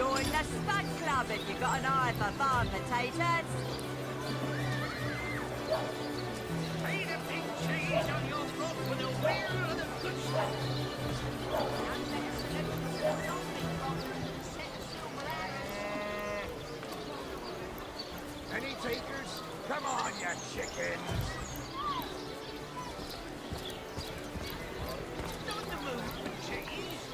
Join the Spud Club if you've got an eye for farm potatoes. Feed a big cheese on your foot with a wheel of the good stuff. Any takers? Come on, you chickens! Not the moon, cheese.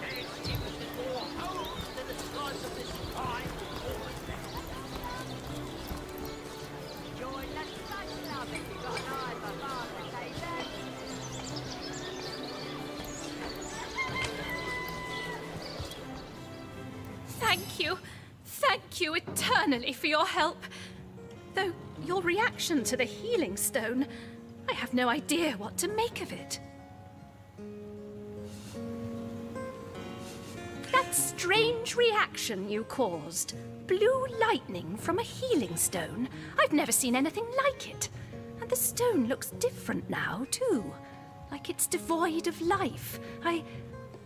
There's even more holes than the size of this pie. Join the Spud Club if you've got an eye for farm potatoes. Thank you eternally for your help. Though your reaction to the healing stone, I have no idea what to make of it. That strange reaction you caused, blue lightning from a healing stone, I've never seen anything like it. And the stone looks different now, too. Like it's devoid of life.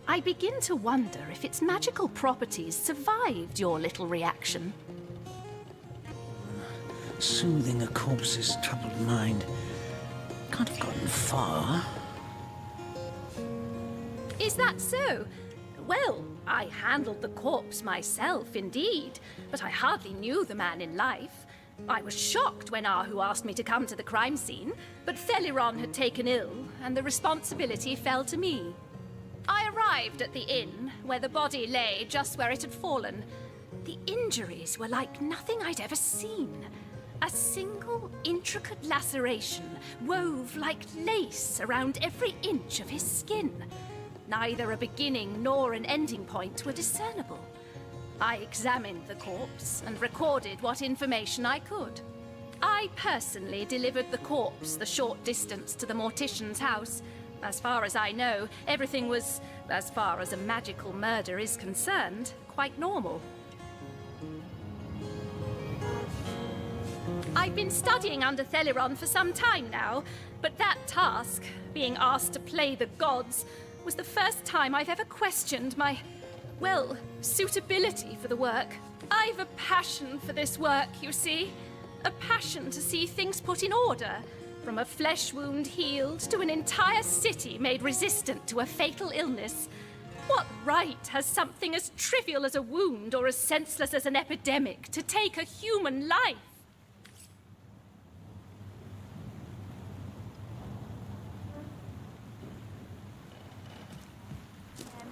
I begin to wonder if its magical properties survived your little reaction. Soothing a corpse's troubled mind. Can't have gotten far. Is that so? Well, I handled the corpse myself, indeed, but I hardly knew the man in life. I was shocked when Ahu asked me to come to the crime scene, but Theliron had taken ill, and the responsibility fell to me. I arrived at the inn, where the body lay just where it had fallen. The injuries were like nothing I'd ever seen. A single intricate laceration wove like lace around every inch of his skin. Neither a beginning nor an ending point were discernible. I examined the corpse and recorded what information I could. I personally delivered the corpse the short distance to the mortician's house. As far as I know, everything was, as far as a magical murder is concerned, quite normal. I've been studying under Theliron for some time now, but that task, being asked to play the gods, was the first time I've ever questioned my, well, suitability for the work. I've a passion for this work, you see. A passion to see things put in order. From a flesh wound healed to an entire city made resistant to a fatal illness. What right has something as trivial as a wound or as senseless as an epidemic to take a human life?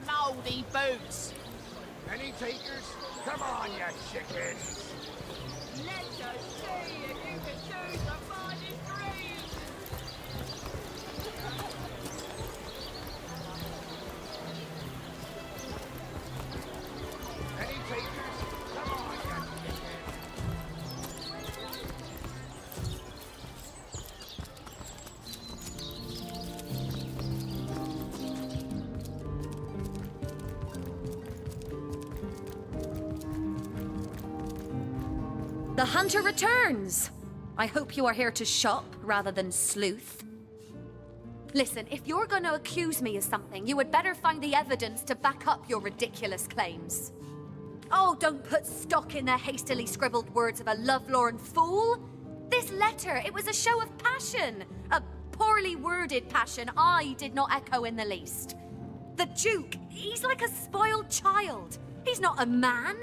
Moldy boots! Any takers? Come on, you chickens! Let us see if you can choose the finest breed. Any takers? Come on, you chickens! The hunter returns! I hope you are here to shop rather than sleuth. Listen, if you're going to accuse me of something, you would better find the evidence to back up your ridiculous claims. Oh, don't put stock in the hastily scribbled words of a lovelorn fool! This letter, it was a show of passion! A poorly worded passion I did not echo in the least. The Duke, he's like a spoiled child. He's not a man.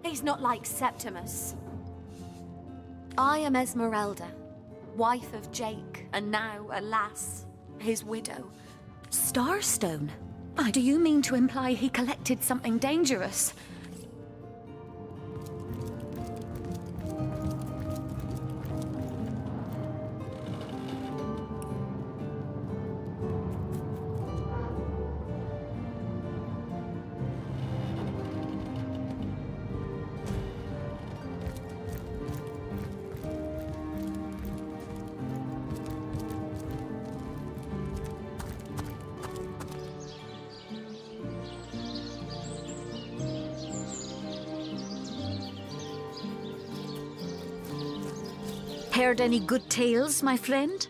He's not like Septimus. I am Esmeralda, wife of Jake, and now, alas, his widow. Starstone? Do you mean to imply he collected something dangerous? Heard any good tales, my friend?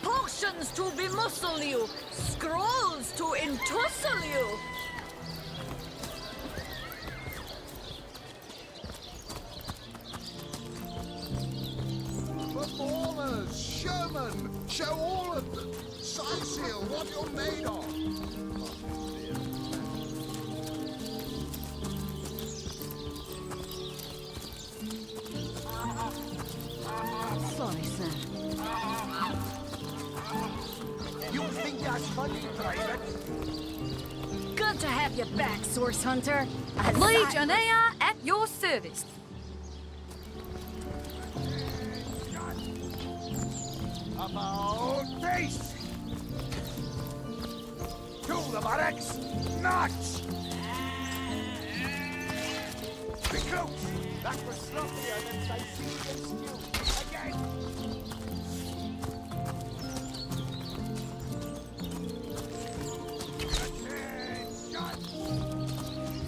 Potions to bemuscle you, scrolls to entussle you. Performers, showmen, show all of them. Sightseer, what you're made of. Sorry, sir. You think that's funny, Private? Good to have you back, Source Hunter. Legionnaire at your service. About face! To the barracks! March! Recruit! That was sloppier than Sicilian stew. Again!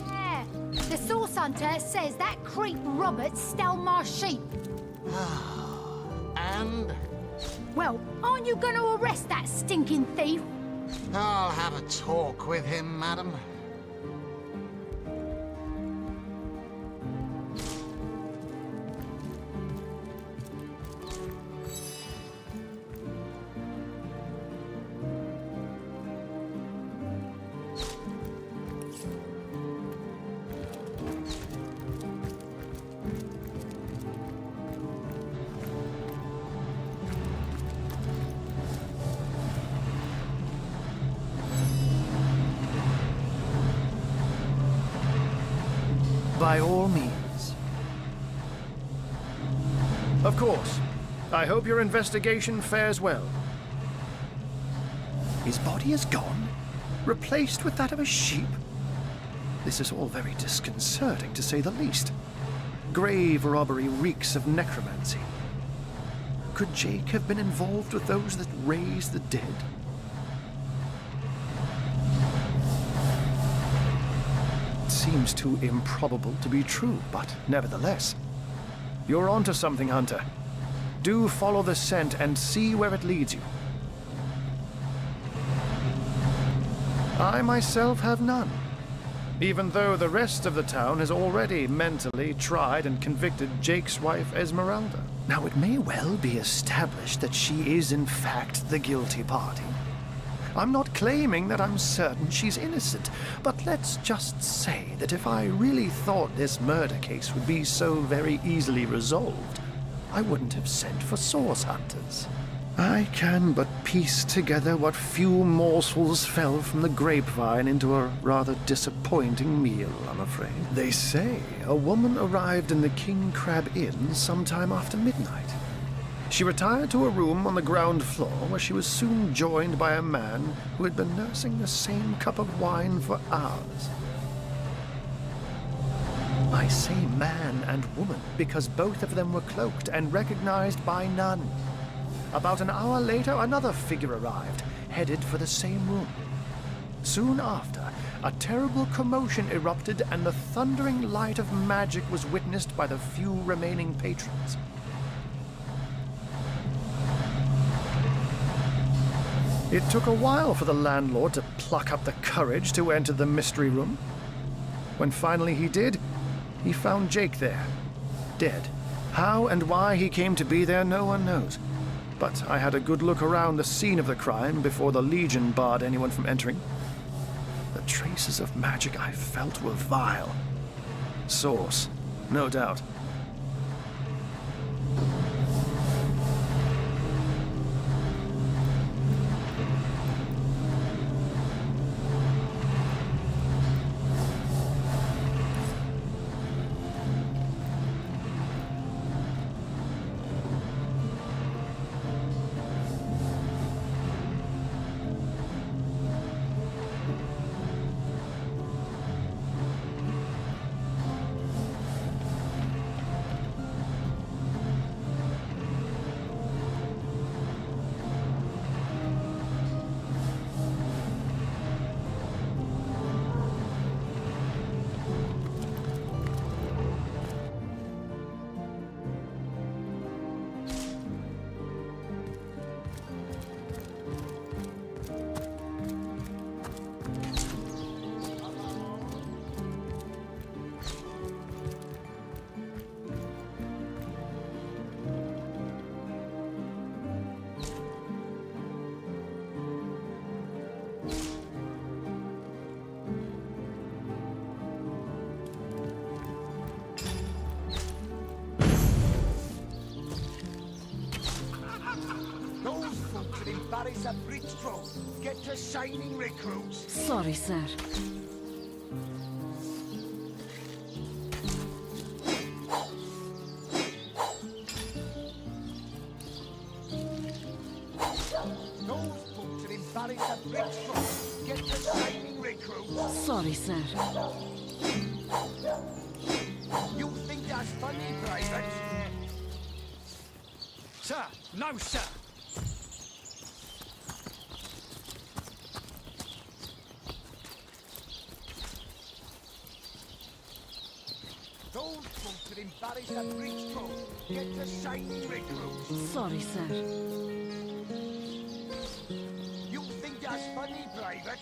Yeah, the Source Hunter says that creep Robert stole my sheep. And Well, aren't you going to arrest that stinking thief? I'll have a talk with him, madam. By all means. Of course. I hope your investigation fares well. His body is gone? Replaced with that of a sheep? This is all very disconcerting, to say the least. Grave robbery reeks of necromancy. Could Jake have been involved with those that raise the dead? Seems too improbable to be true, but nevertheless. You're onto something, Hunter. Do follow the scent and see where it leads you. I myself have none, even though the rest of the town has already mentally tried and convicted Jake's wife Esmeralda. Now, it may well be established that she is in fact the guilty party. I'm not claiming that I'm certain she's innocent, but let's just say that if I really thought this murder case would be so very easily resolved, I wouldn't have sent for source hunters. I can but piece together what few morsels fell from the grapevine into a rather disappointing meal, I'm afraid. They say a woman arrived in the King Crab Inn sometime after midnight. She retired to a room on the ground floor where she was soon joined by a man who had been nursing the same cup of wine for hours. I say man and woman because both of them were cloaked and recognized by none. About an hour later, another figure arrived, headed for the same room. Soon after, a terrible commotion erupted and the thundering light of magic was witnessed by the few remaining patrons. It took a while for the landlord to pluck up the courage to enter the mystery room. When finally he did, he found Jake there, dead. How and why he came to be there, no one knows. But I had a good look around the scene of the crime before the Legion barred anyone from entering. The traces of magic I felt were vile. Source, no doubt. control. Get to signing recruits. Sorry, sir. Those books are embarrassed at bridge front. Get to signing recruits. Sorry, sir. You think that's funny, Private? Sir, no, sir. Those books are embarrassed at bridge front. Get to signing recruits. Sorry, sir. You think that's funny, Private?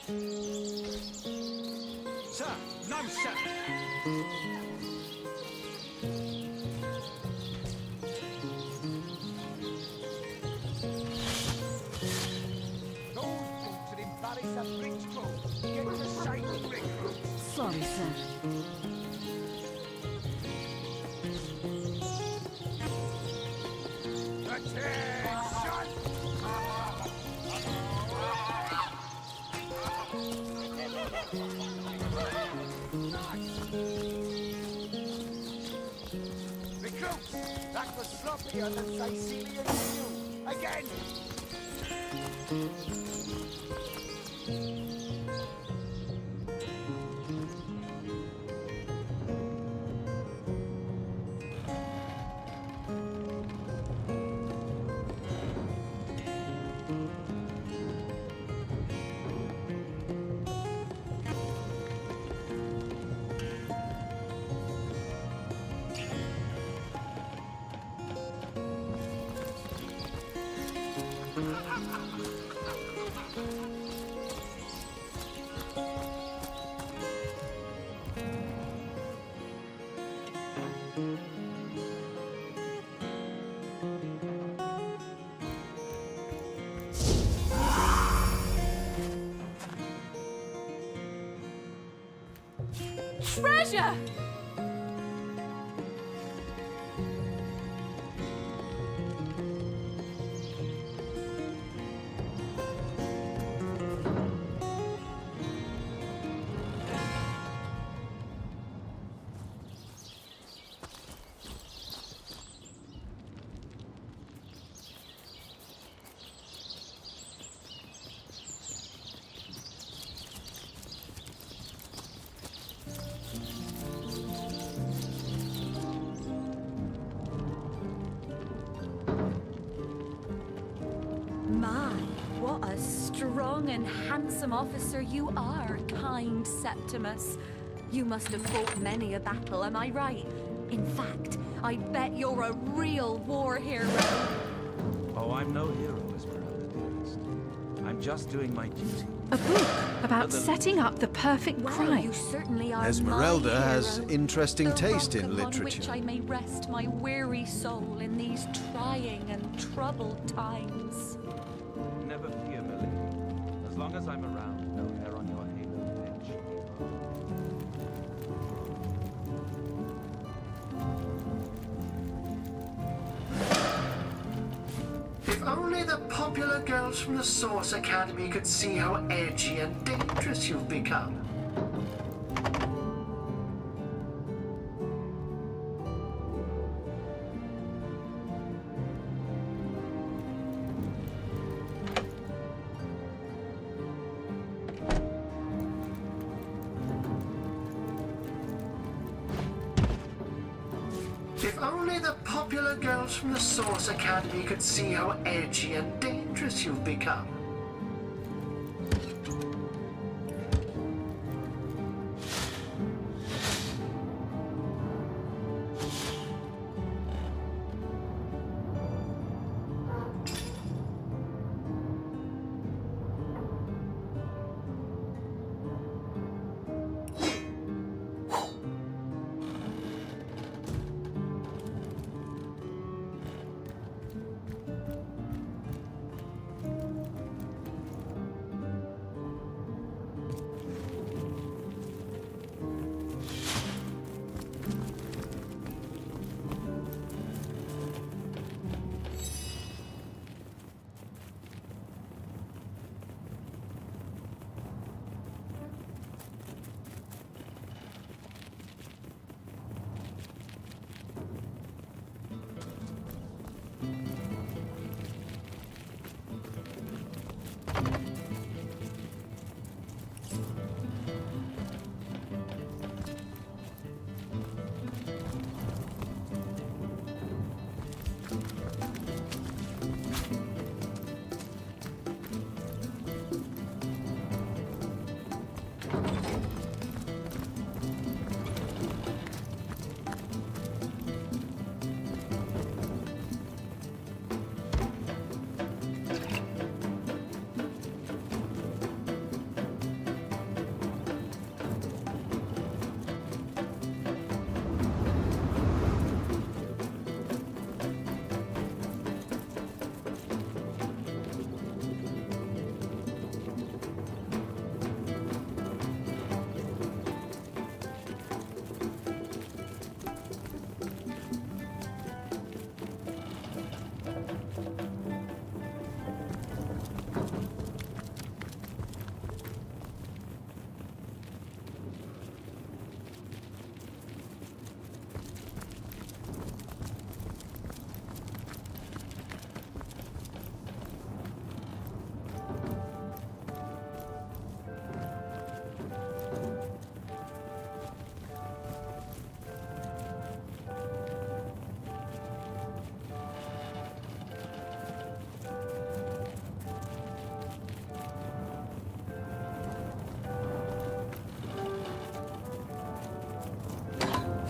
Sir, no, sir. Those boots are embarrassed at bridge front. Get to signing recruits. Sorry, sir. Attention! Recruits, that was sloppier than Sicilian stew. Again! Treasure! My, what a strong and handsome officer you are, kind Septimus. You must have fought many a battle, am I right? In fact, I bet you're a real war hero. Oh, I'm no hero, Esmeralda, dearest. I'm just doing my duty. A book about setting up the perfect Well, crime. you certainly are Esmeralda my has hero. interesting The taste rock in upon literature. which I may rest my weary soul in these trying and troubled times. Never fear, milady. As long as I'm around, no hair on your halo head shall be If only the popular girls from the Source Academy could see how edgy and dangerous you've become. If only the popular girls from the Source Academy could see how edgy and dangerous you've become.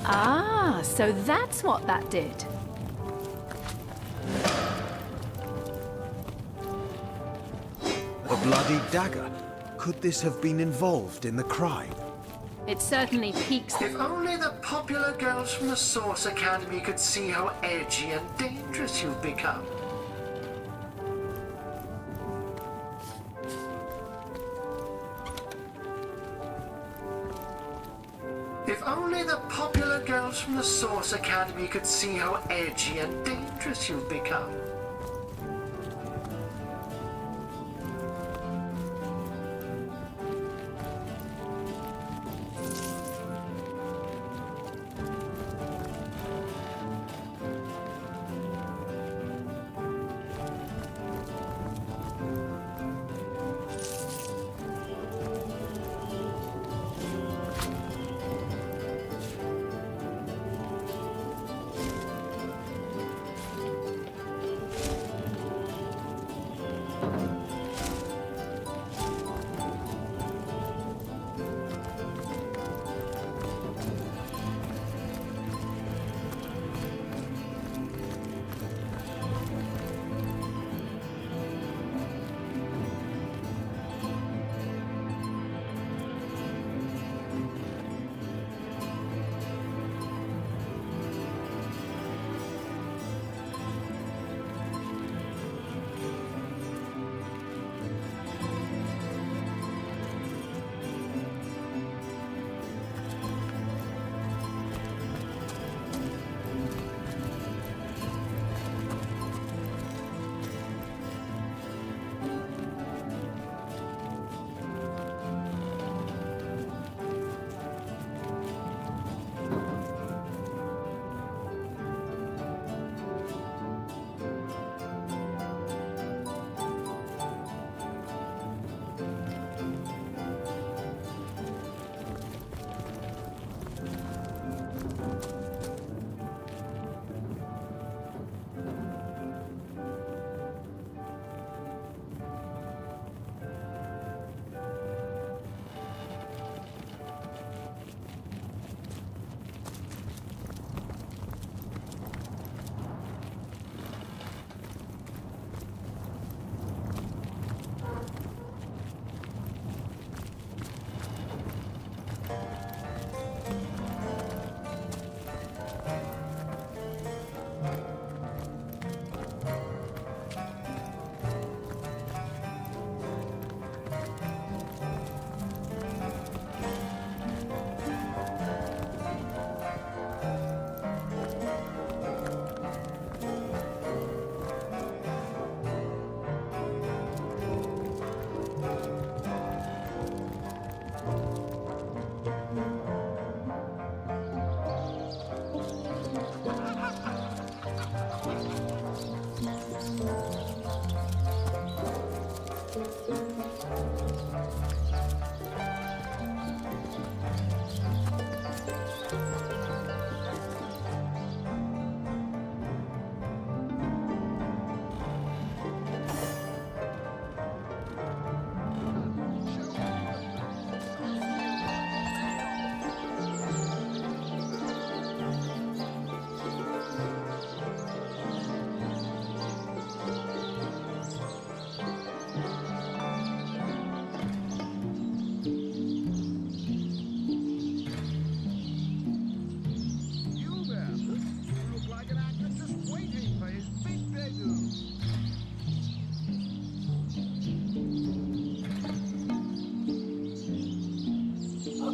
Ah, so that's what that did. A bloody dagger. Could this have been involved in the crime? It certainly piques the... If only the popular girls from the Source Academy could see how edgy and dangerous you've become. If only the popular girls from the Source Academy could see how edgy and dangerous you've become.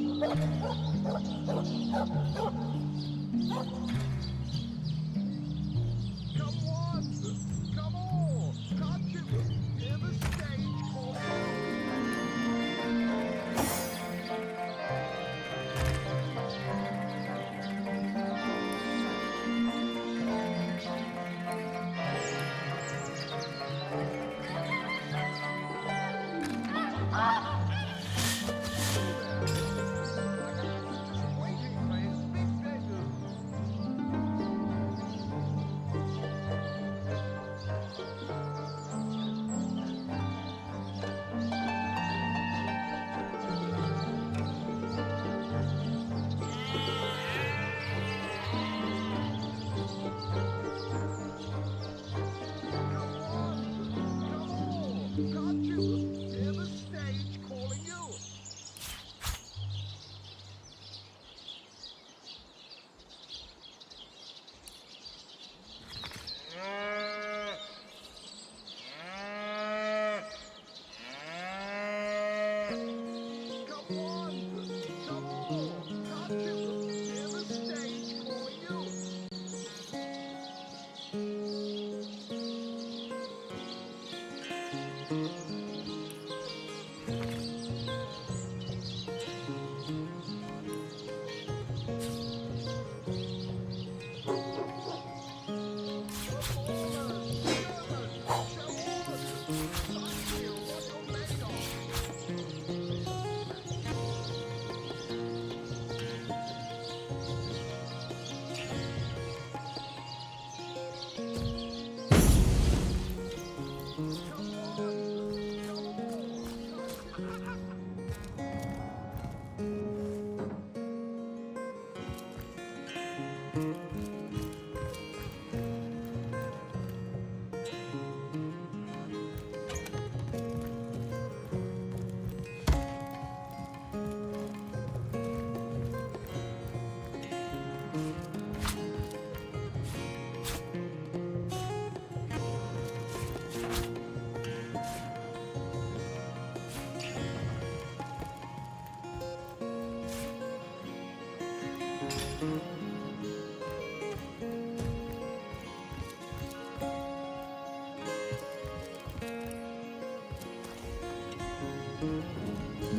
Come on! Come on! Can't you hear the stage calling? Just waiting for his big debut. Can't you hear the stage calling you? Come on! Come on! Can't you hear the stage calling you?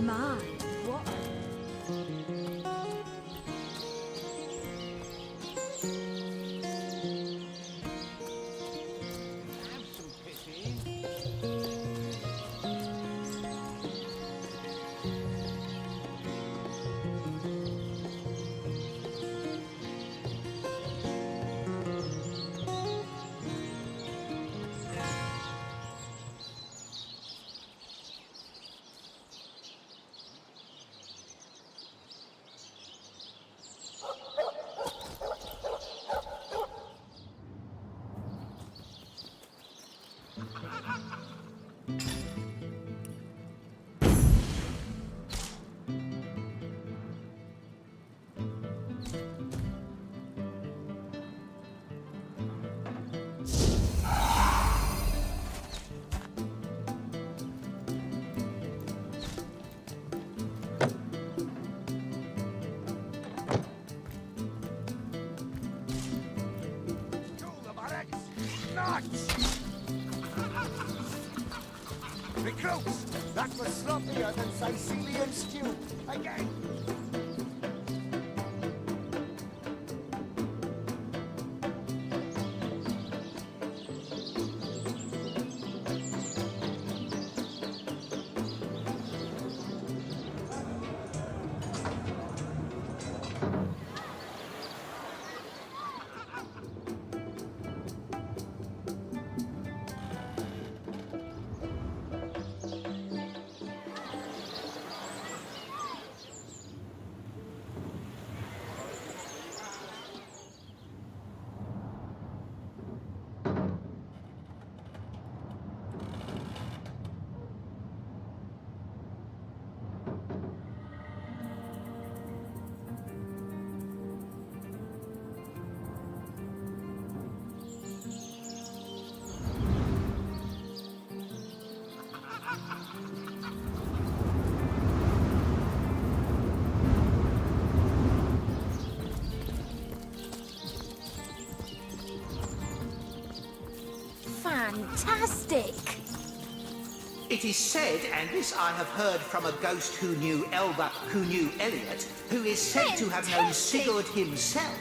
My, what Have some pity. Recruits, that was sloppier than Sicilian stew. Again. Fantastic! It is said, and this I have heard from a ghost who knew Elliot, who is said to have known Fantastic. Sigurd himself,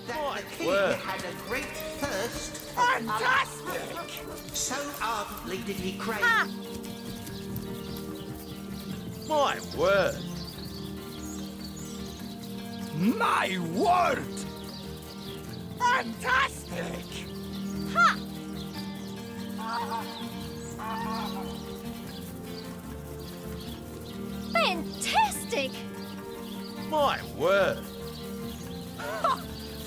that the king word. had a great thirst for Fantastic! so ardently did he crave. Ha! My word! My word! Fantastic! Ha! Fantastic! My word!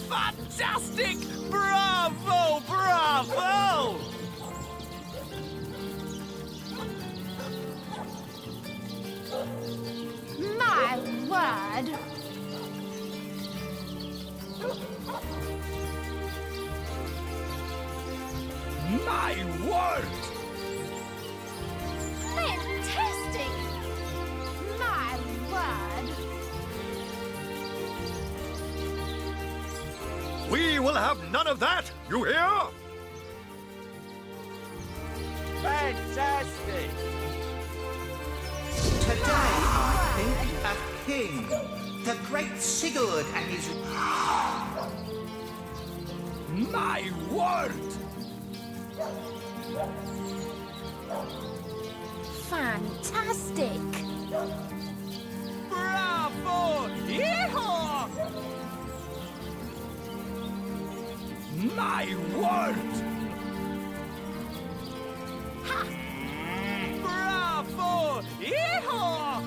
Fantastic! Bravo! Bravo! My word! My word! Fantastic! My word! We will have none of that, you hear? Fantastic! Today, I think, a king, the great Sigurd and his... My word! Fantastic! Bravo! Yeehaw! My word! Ha! Bravo! Yeehaw!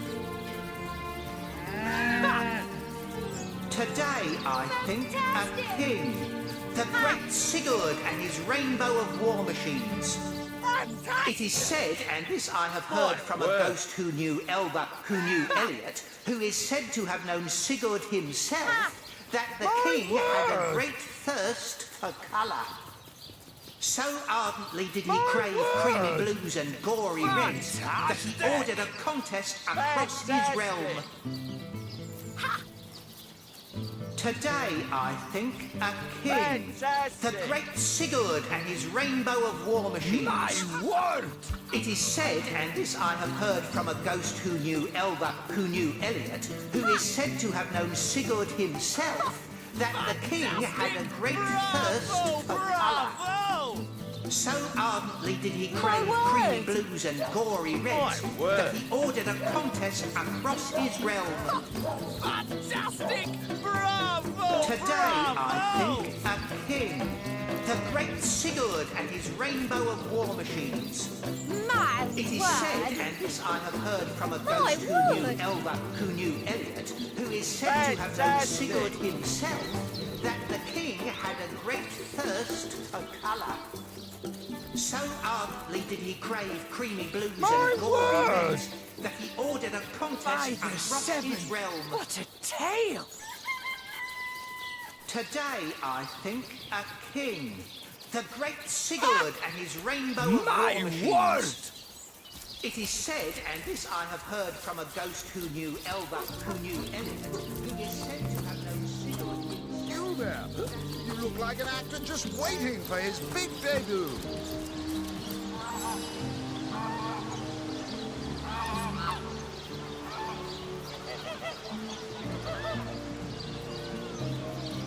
Ha! Today, I think, a king, the great Sigurd and his rainbow of war machines. It is said, and this I have heard from a ghost who knew Elliot, who is said to have known Sigurd himself, that the king had a great thirst for colour. So ardently did he crave creamy blues and gory reds that he ordered a contest across his realm. Today, I think, a king, the great Sigurd and his rainbow of war machines. My word! It is said, and this I have heard from a ghost who knew Elliot, who is said to have known Sigurd himself, that the king had a great thirst for colour. Bravo! So ardently did he crave creamy blues and gory reds that he ordered a contest across his realm. Fantastic! Bravo! Today, I think, a king, the great Sigurd and his rainbow of war machines. My It is said, and this I have heard from a My ghost word. who knew Elliot, who is said to have known Fantastic. Sigurd himself, that the king had a great thirst for colour. So ardently did he crave creamy blues and gory reds that he ordered a contest across his realm. What a tale! Today, I think, a king, the great Sigurd and his rainbow of My war machines. word! It is said, and this I have heard from a ghost who knew Elliot, who is said to have known Sigurd. You there! You look like an actor just waiting for his big debut.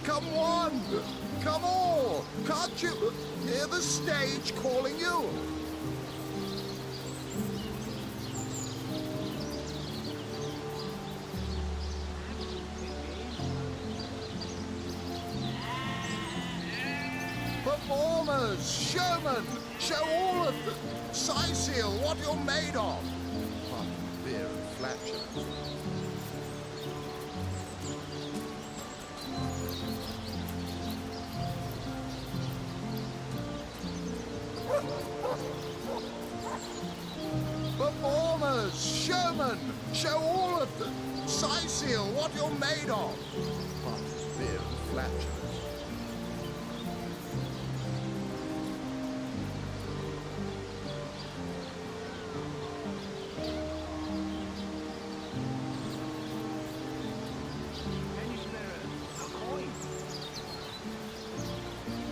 Come on! Come all! Can't you hear the stage calling you? Performers, showmen, show all of them. Seal, what you're made of. Pardon, beer and flatulence. Performers, showmen, show all of them. Seal, what you're made of. Pardon, beer and flatulence.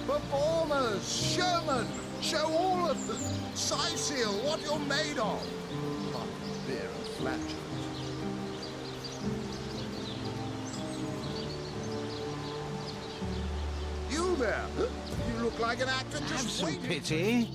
Performers, showmen, Show all of them. Scythiel, what you're made of. Fucking beer and flatulence. You there? You look like an actor Have just some waiting. pity.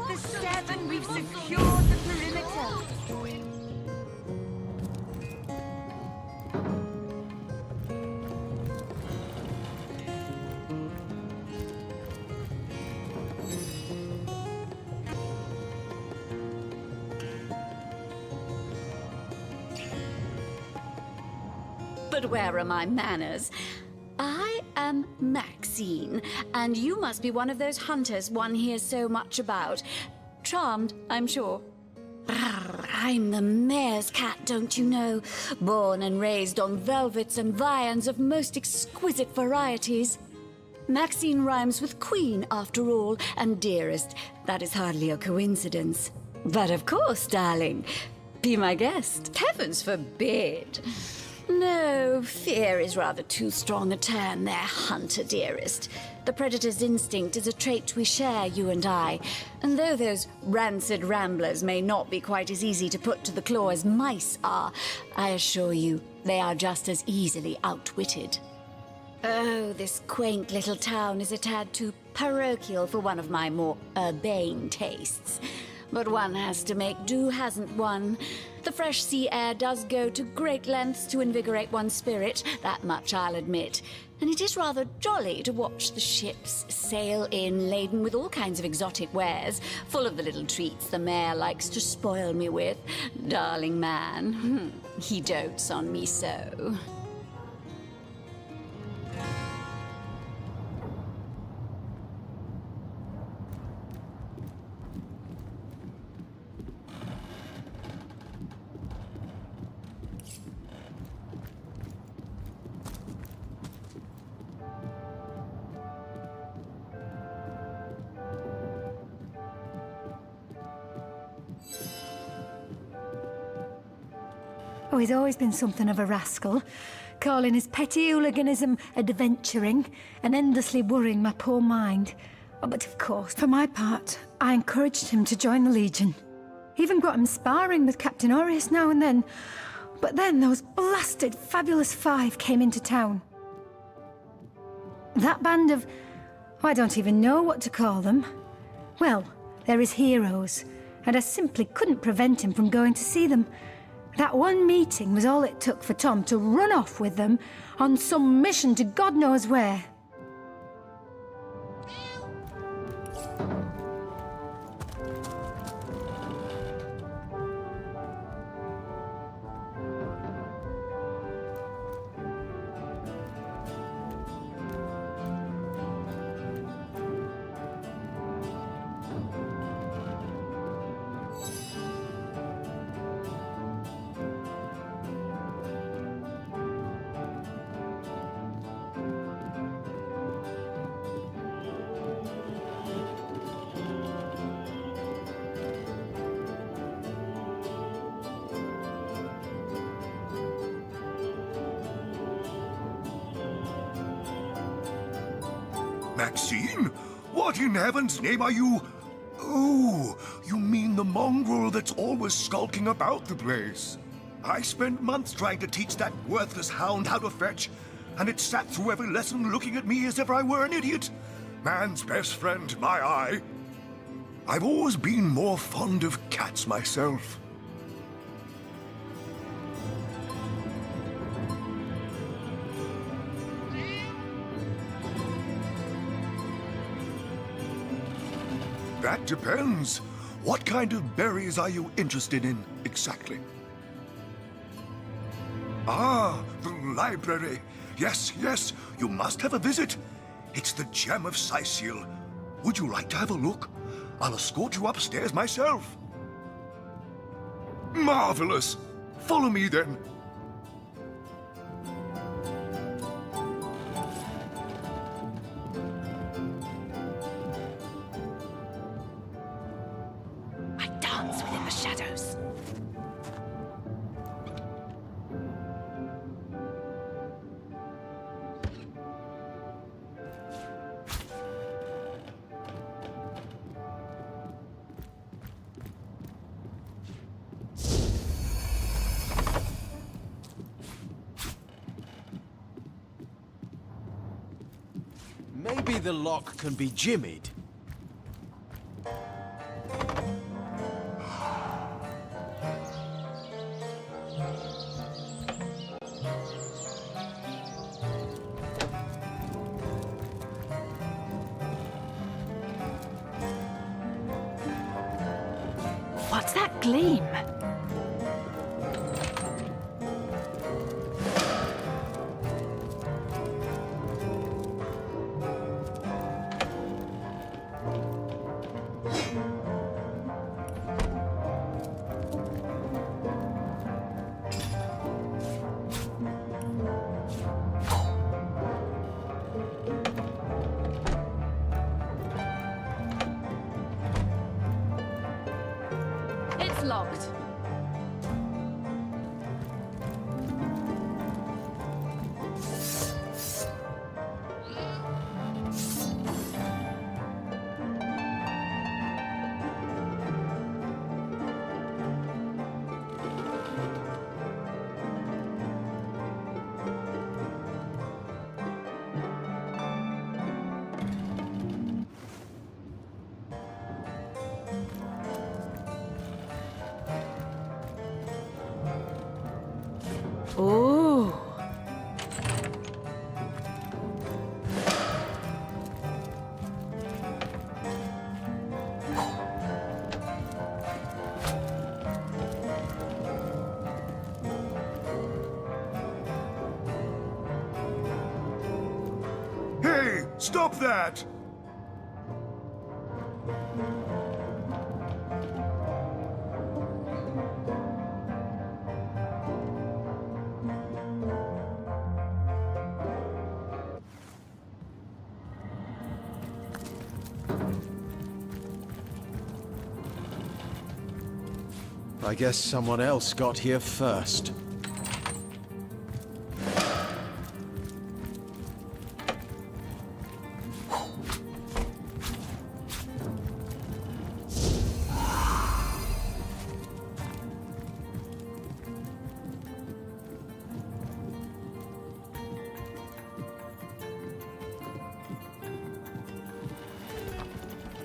The seven, we've secured the perimeter. But where are my manners? I am Maxine, and you must be one of those hunters one hears so much about. Charmed, I'm sure. Brrr, I'm the mayor's cat, don't you know? Born and raised on velvets and viands of most exquisite varieties. Maxine rhymes with queen, after all, and dearest. That is hardly a coincidence. But of course, darling, be my guest. Heavens forbid. No, fear is rather too strong a term there, hunter dearest. The predator's instinct is a trait we share, you and I. And though those rancid ramblers may not be quite as easy to put to the claw as mice are, I assure you, they are just as easily outwitted. Oh, this quaint little town is a tad too parochial for one of my more urbane tastes. But one has to make do, hasn't one? The fresh sea air does go to great lengths to invigorate one's spirit, that much I'll admit. And it is rather jolly to watch the ships sail in laden with all kinds of exotic wares, full of the little treats the mayor likes to spoil me with. Darling man, he dotes on me so. Oh, he's always been something of a rascal, calling his petty hooliganism adventuring and endlessly worrying my poor mind. Oh, but of course, for my part, I encouraged him to join the Legion. Even got him sparring with Captain Aureus now and then. But then those blasted Fabulous Five came into town. That band of... I don't even know what to call them. Well, they're his heroes, and I simply couldn't prevent him from going to see them. That one meeting was all it took for Tom to run off with them on some mission to God knows where. Maxine? What in heaven's name are you? Oh, you mean the mongrel that's always skulking about the place. I spent months trying to teach that worthless hound how to fetch, and it sat through every lesson looking at me as if I were an idiot. Man's best friend, my eye. I've always been more fond of cats myself. That depends. What kind of berries are you interested in, exactly? Ah, the library. Yes, yes, you must have a visit. It's the gem of Sicil. Would you like to have a look? I'll escort you upstairs myself. Marvelous. Follow me, then. I dance within the shadows. Maybe the lock can be jimmied. What's that gleam? It's locked. Oh. Hey, stop that! I guess someone else got here first.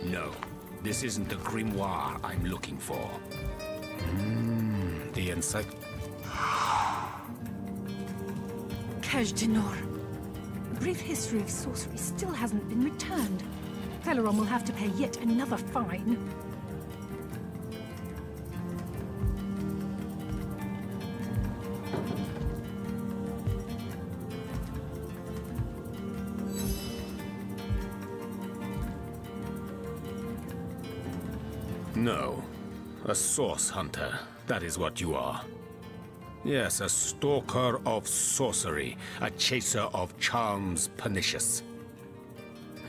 No, this isn't the grimoire I'm looking for. The insight. Kaj Dinor. A brief history of sorcery still hasn't been returned. Peleron will have to pay yet another fine. No. A source hunter. That is what you are. Yes, a stalker of sorcery. A chaser of charms pernicious.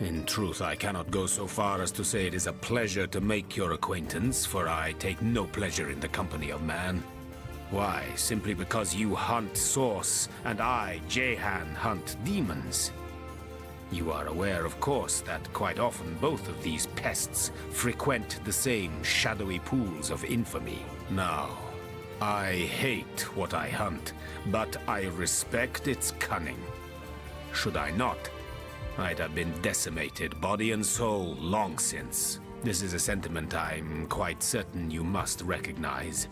In truth, I cannot go so far as to say it is a pleasure to make your acquaintance, for I take no pleasure in the company of man. Why? Simply because you hunt source, and I, Jehan, hunt demons. You are aware, of course, that quite often both of these pests frequent the same shadowy pools of infamy. Now, I hate what I hunt, but I respect its cunning. Should I not, I'd have been decimated, body and soul, long since. This is a sentiment I'm quite certain you must recognize.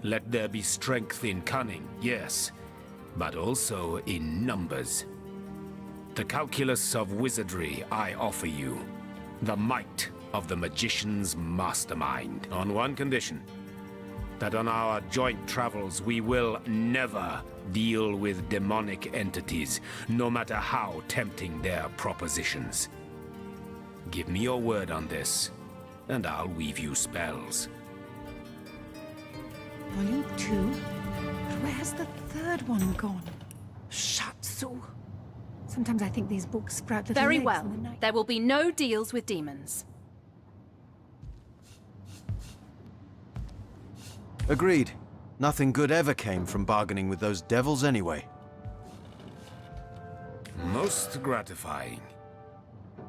Let there be strength in cunning, yes, but also in numbers. The calculus of wizardry I offer you. The might of the magician's mastermind. On one condition. That on our joint travels we will never deal with demonic entities, no matter how tempting their propositions. Give me your word on this, and I'll weave you spells. Volume 2? But where has the third one gone? Shatsu. Sometimes I think these books sprout little Very legs well. in the night. There will be no deals with demons. Agreed. Nothing good ever came from bargaining with those devils anyway. Most gratifying.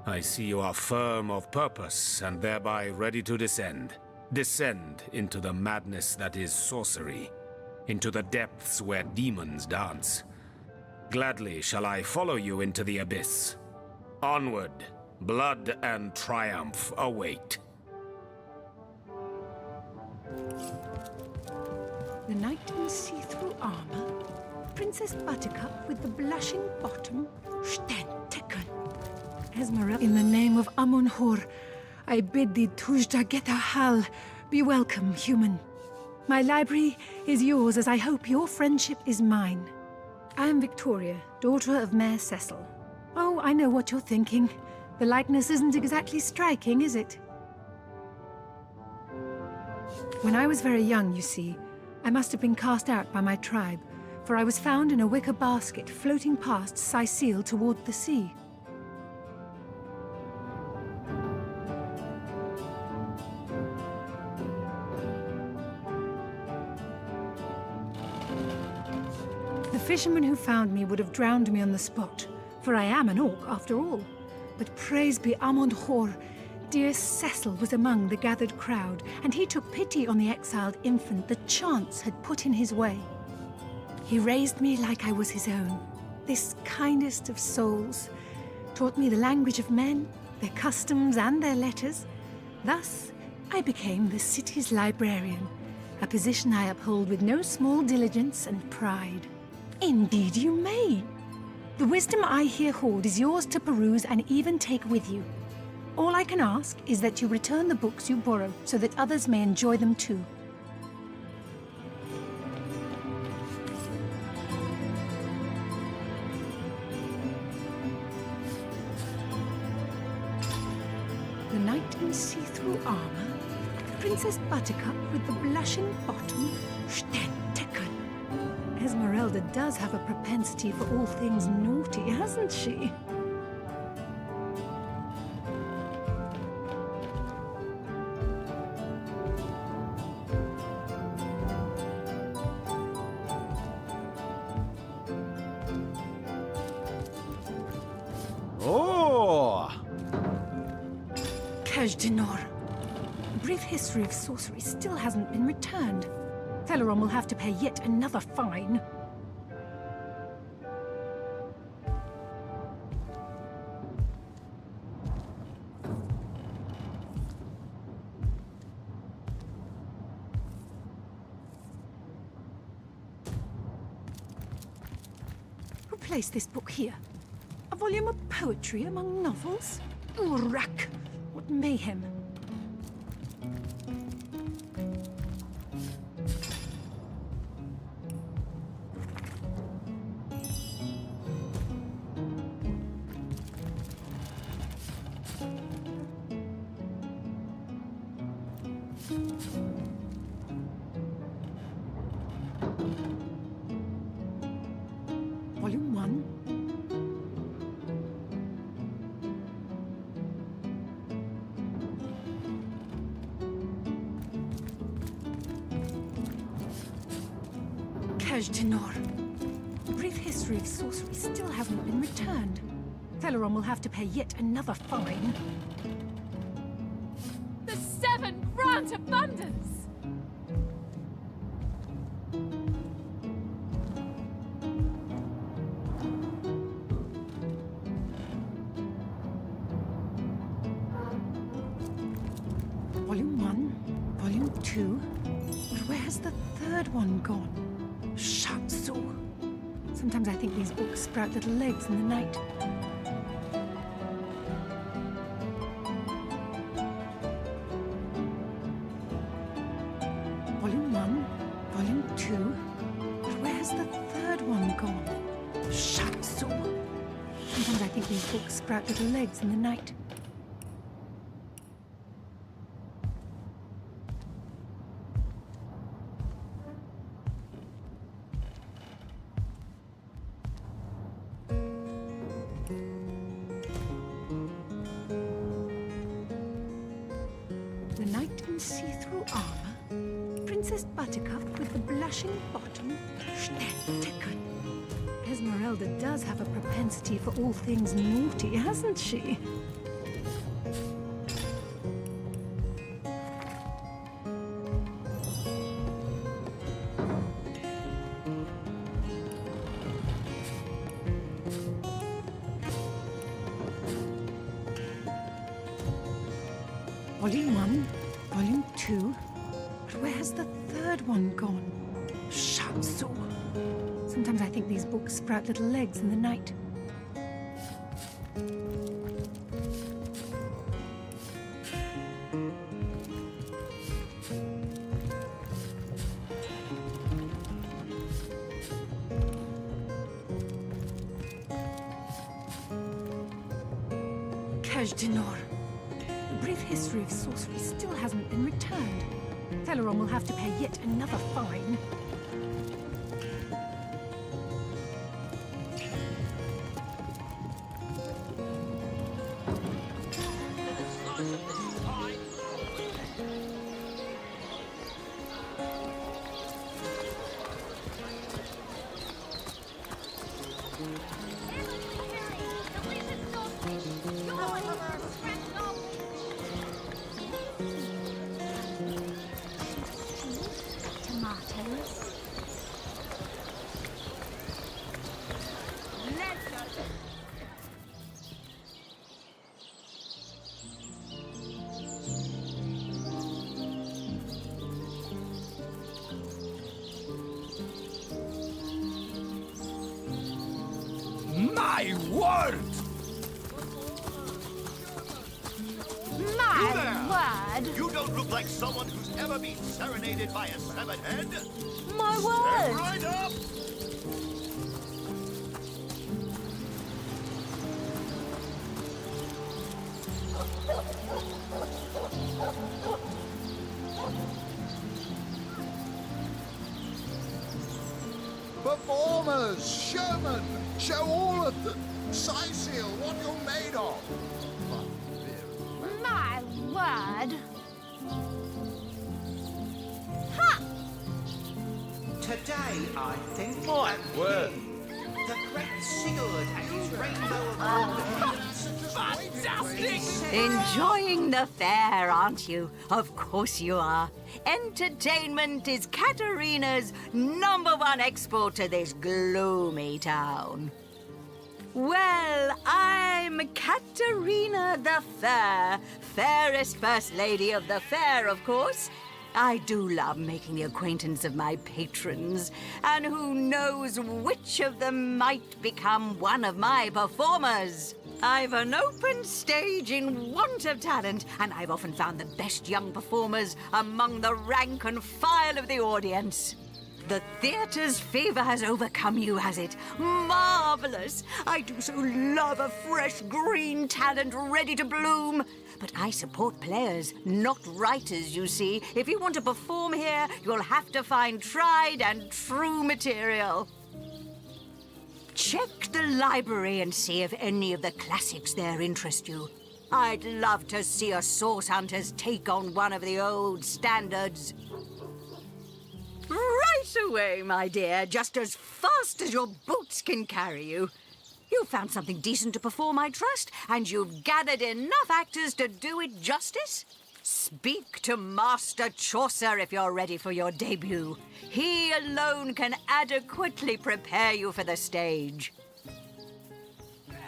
I see you are firm of purpose and thereby ready to descend. Descend into the madness that is sorcery, into the depths where demons dance. Gladly shall I follow you into the abyss. Onward, blood and triumph await. The knight in see-through armor, Princess Buttercup with the blushing bottom, Stenteken. Esmeralda, in the name of Amun-Hor, I bid thee Tujda Getahal, be welcome, human. My library is yours, as I hope your friendship is mine. I am Victoria, daughter of Mayor Cecil. Oh, I know what you're thinking. The likeness isn't exactly striking, is it? When I was very young, you see, I must have been cast out by my tribe, for I was found in a wicker basket floating past Sicile toward the sea. The fisherman who found me would have drowned me on the spot, for I am an orc after all. But praise be Amon-Hor, dear Cecil was among the gathered crowd, and he took pity on the exiled infant that chance had put in his way. He raised me like I was his own, this kindest of souls, taught me the language of men, their customs and their letters. Thus, I became the city's librarian, a position I uphold with no small diligence and pride. Indeed you may. The wisdom I here hoard is yours to peruse and even take with you. All I can ask is that you return the books you borrow so that others may enjoy them too. The knight in see-through armor, Princess Buttercup with the blushing bottom, Stenteken. Esmeralda does have a propensity for all things naughty, hasn't she? Oh! Kajdenor. A brief history of sorcery still hasn't been returned. Teleron will have to pay yet another fine. Who placed this book here? A volume of poetry among novels? Urak! What mayhem! Volume 1. Kajdenor. A brief history of sorcery still hasn't been returned. Teleron will have to pay yet another fine. The seven grant abundance! Volume 2. But where has the third one gone? Shatsu. Sometimes I think these books sprout little legs in the night. Volume 1, Volume 2. But where has the third one gone? Shatsu. Sometimes I think these books sprout little legs in the night. The knight in see-through armor, Princess Buttercup with the blushing bottom, Sternticken. Esmeralda does have a propensity for all things naughty, hasn't she? Volume 1, Volume 2. But where has the third one gone? Shatsu. Sometimes I think these books sprout little legs in the night. Kaj'Dinor. The brief history of sorcery still hasn't been returned. Teleron will have to pay yet another fine. Tomatoes. My word! My word! You don't look like someone who's ever been serenaded by a severed head. My Stand word! right up! Performers, showmen, show all of them. Cecil, what you're made of. My word! Today, I think. My word. The great Sigurd and his rainbow of wonders. Fantastic! Enjoying the fair, aren't you? Of course you are. Entertainment is Katarina's #1 export to this gloomy town. Well, I'm Katarina the Fair, fairest first lady of the fair, of course. I do love making the acquaintance of my patrons, and who knows which of them might become one of my performers. I've an open stage in want of talent, and I've often found the best young performers among the rank and file of the audience. The theatre's fever has overcome you, has it? Marvelous! I do so love a fresh green talent ready to bloom. But I support players, not writers, you see. If you want to perform here, you'll have to find tried and true material. Check the library and see if any of the classics there interest you. I'd love to see a Source Hunters take on one of the old standards. Right away, my dear, just as fast as your boots can carry you. You've found something decent to perform, I trust, and you've gathered enough actors to do it justice. Speak to Master Chaucer if you're ready for your debut. He alone can adequately prepare you for the stage.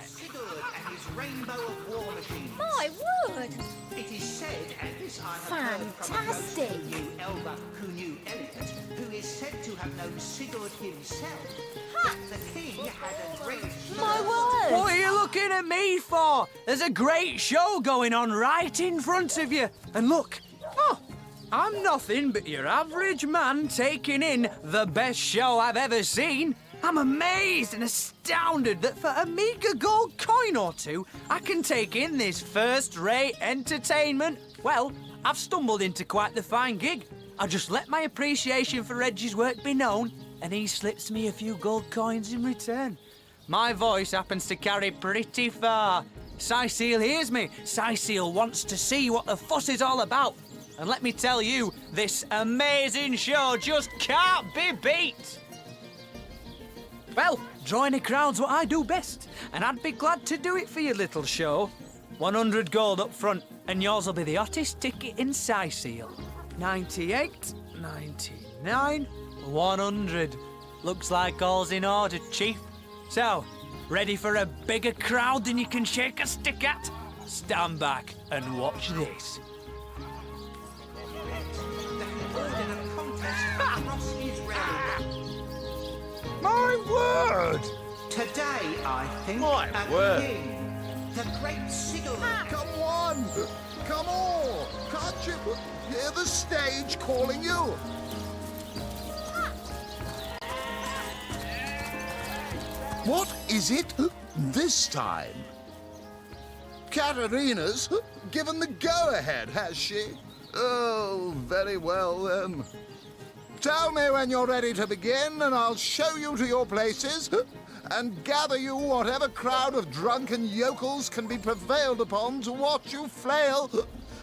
Sigurd and his rainbow of war machines. My word! It is said, and this I have heard from a ghost Fantastic. who knew Elba, who knew Elliot, who is said to have known Sigurd himself, that the king had a great My word! What are you looking at me for? There's a great show going on right in front of you. And look, I'm nothing but your average man taking in the best show I've ever seen. I'm amazed and astounded that for a meager gold coin or two, I can take in this first-rate entertainment. Well, I've stumbled into quite the fine gig. I just let my appreciation for Reggie's work be known, and he slips me a few gold coins in return. My voice happens to carry pretty far. Cecile hears me. Cecile wants to see what the fuss is all about. And let me tell you, this amazing show just can't be beat. Well, drawing a crowd's what I do best, and I'd be glad to do it for your little show. 100 gold up front, and yours will be the hottest ticket in Cecile. 98, 99, 100. Looks like all's in order, Chief. So, ready for a bigger crowd than you can shake a stick at? Stand back and watch this. My word! Today, I think, My a word. king, the great Sigurd. Come on! Come on! Can't you hear the stage calling you? What is it this time? Katarina's given the go-ahead, has she? Oh, very well then. Tell me when you're ready to begin, and I'll show you to your places and gather you whatever crowd of drunken yokels can be prevailed upon to watch you flail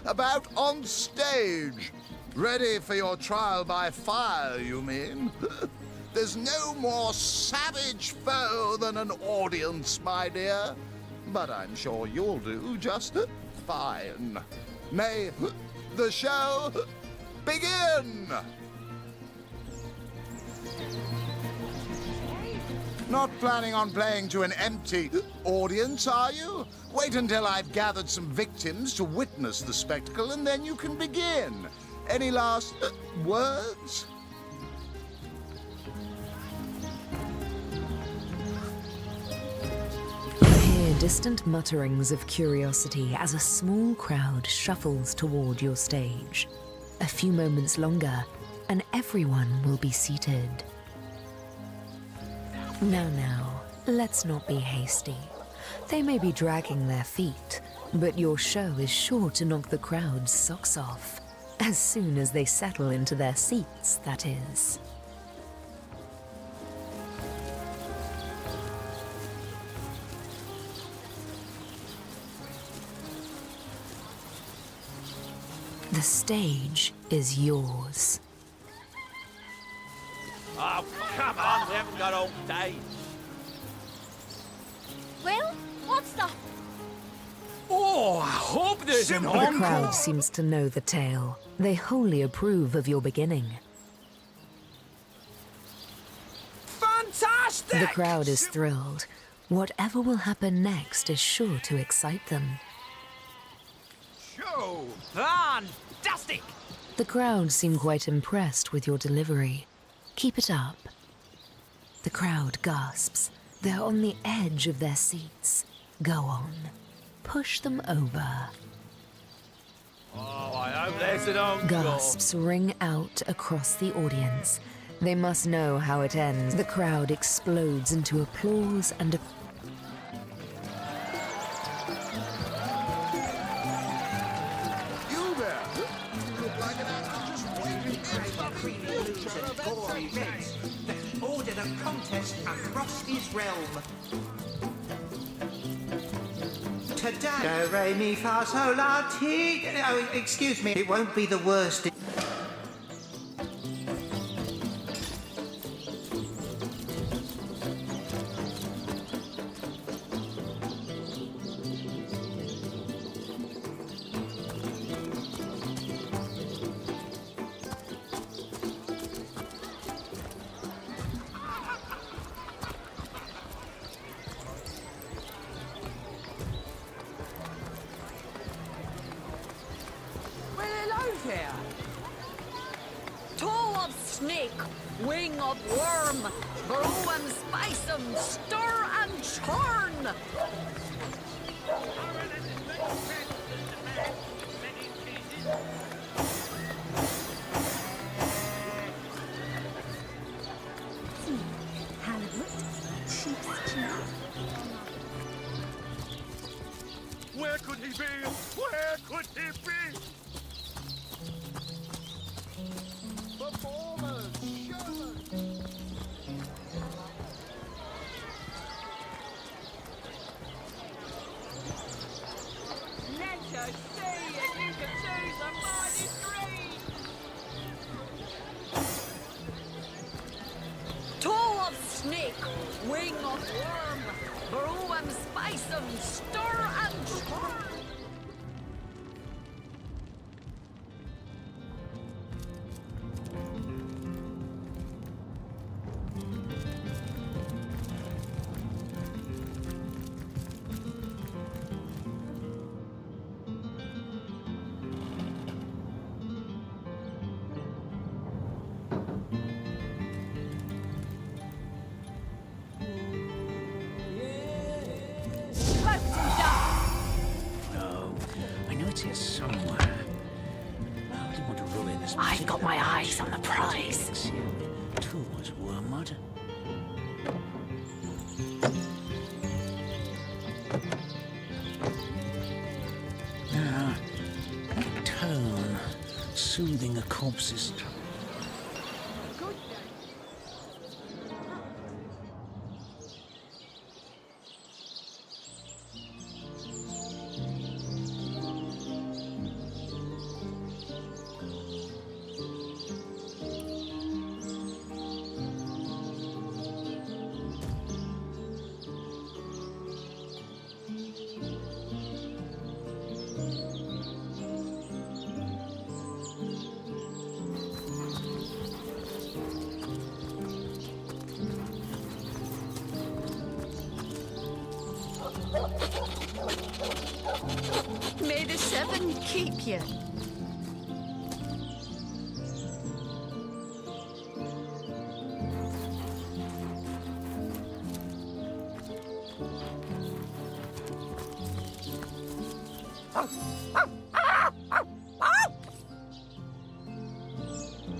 about on stage. Ready for your trial by fire, you mean? There's no more savage foe than an audience, my dear. But I'm sure you'll do just fine. May the show begin! Not planning on playing to an empty audience, are you? Wait until I've gathered some victims to witness the spectacle, and then you can begin. Any last words? You hear distant mutterings of curiosity as a small crowd shuffles toward your stage. A few moments longer, and everyone will be seated. Now, let's not be hasty. They may be dragging their feet, but your show is sure to knock the crowd's socks off. As soon as they settle into their seats, that is. The stage is yours. Oh, come on, we haven't got all day. Will, what's the... Oh, I hope there's an encore. The crowd seems to know the tale. They wholly approve of your beginning. Fantastic! The crowd is thrilled. Whatever will happen next is sure to excite them. Show! Fantastic! The crowd seem quite impressed with your delivery. Keep it up. The crowd gasps. They're on the edge of their seats. Go on. Push them over. Oh, I hope there's an encore. Gasps ring out across the audience. They must know how it ends. The crowd explodes into applause and You there? You look like an actor just waiting Creamy blues and gory reds, that he ordered a contest across his realm. Today, do, re, mi, fa, sol, la, ti. Oh, excuse me, it won't be the worst. snake, wing of worm, brew 'em, spice 'em, stir and churn. Halibut, sheep's cheese. Where could he be? Where could he be? Performers, showmen. Let us see if you can choose the mighty three. Toe of snake, wing of worm, brew 'em, spice 'em, stir and churn. No, I know it's here somewhere. I didn't want to ruin this. I've got my eyes on the prize. Elixir with tools, wormwood. Now, that tone, soothing a corpse's trouble. May the seven keep you.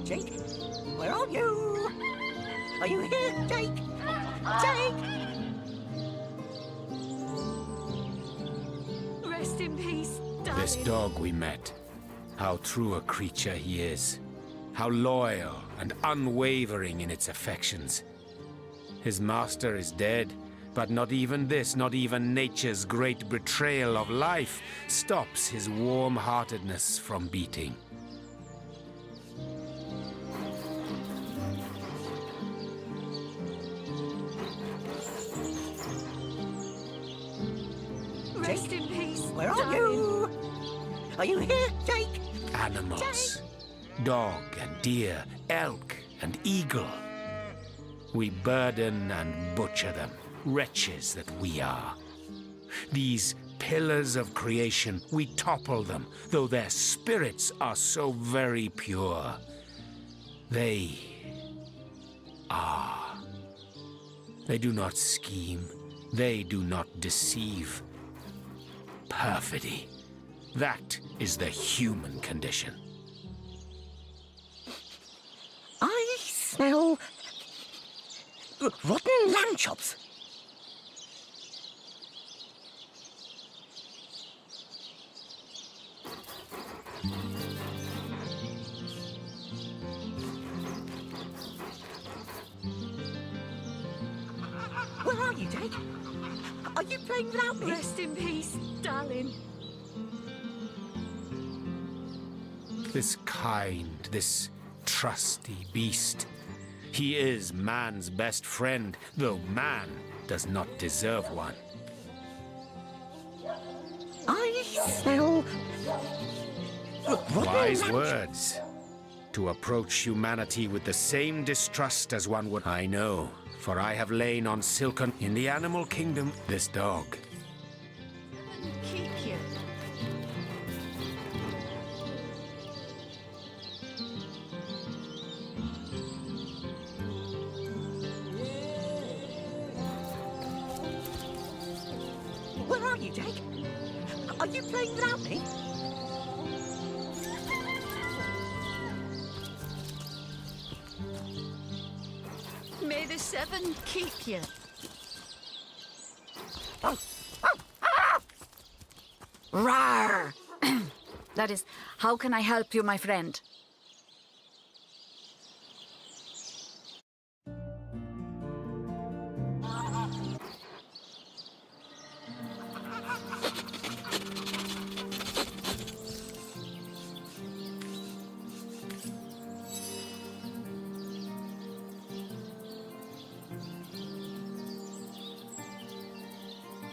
Jake, where are you? Are you here, Jake? Jake! Rest in peace, darling. This dog we met, how true a creature he is. How loyal and unwavering in its affections. His master is dead, but not even this, not even nature's great betrayal of life, stops his warm-heartedness from beating. Rest in peace, Where are darling. you? Are you here, Jake? Animals. Dog and deer, elk and eagle. We burden and butcher them, wretches that we are. These pillars of creation, we topple them, though their spirits are so very pure. They are. They do not scheme. They do not deceive. Perfidy. That is the human condition. I smell rotten lamb chops. Where are you, Jake? Are you playing without me? Rest in peace, darling. This kind, this trusty beast. He is man's best friend, though man does not deserve one. I smell rotten Wise lamb words. To approach humanity with the same distrust as one would. I know, for I have lain on silken in the animal kingdom. This dog. Keep you. you, Jake. Are you playing without me? May the seven keep you. Rawr! That is, how can I help you, my friend?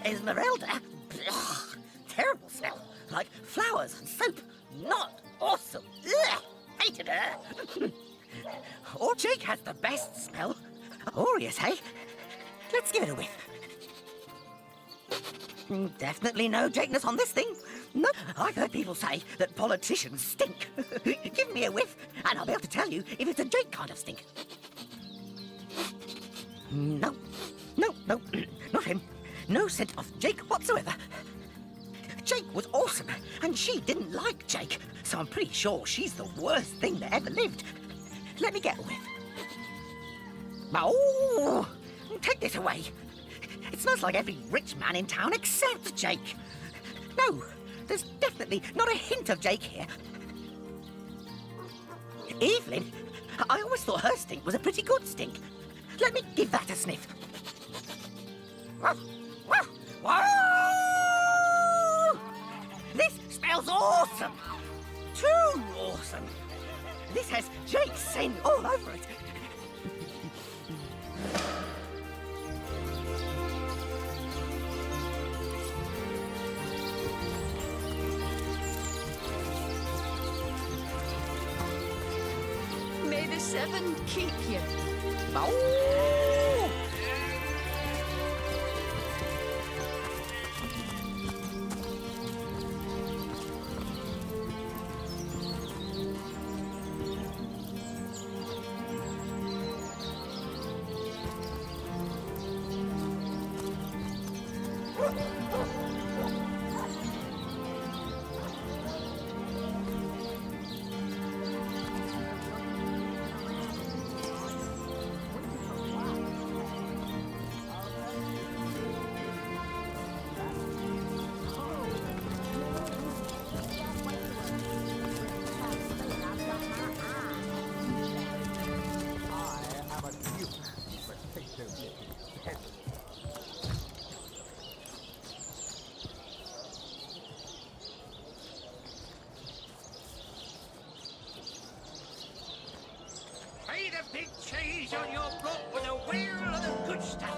Esmeralda? Blah, terrible smell. Like flowers and soap. Not awesome. Ugh, hated her. Or Jake has the best smell. Aureus, hey? Let's give it a whiff. Definitely no Jakeness on this thing. No, I've heard people say that politicians stink. Give me a whiff, and I'll be able to tell you if it's a Jake kind of stink. No, not him. No scent of Jake whatsoever. Jake was awesome, and she didn't like Jake, so I'm pretty sure she's the worst thing that ever lived. Let me get a whiff. Oh, take this away. It smells like every rich man in town except Jake. No, there's definitely not a hint of Jake here. Evelyn, I always thought her stink was a pretty good stink. Let me give that a sniff. Whoa! This smells awesome! Too awesome! This has Jake's scent all over it. May the seven keep you. Oh! Pay the big cheese on your block with a wheel of the good stuff.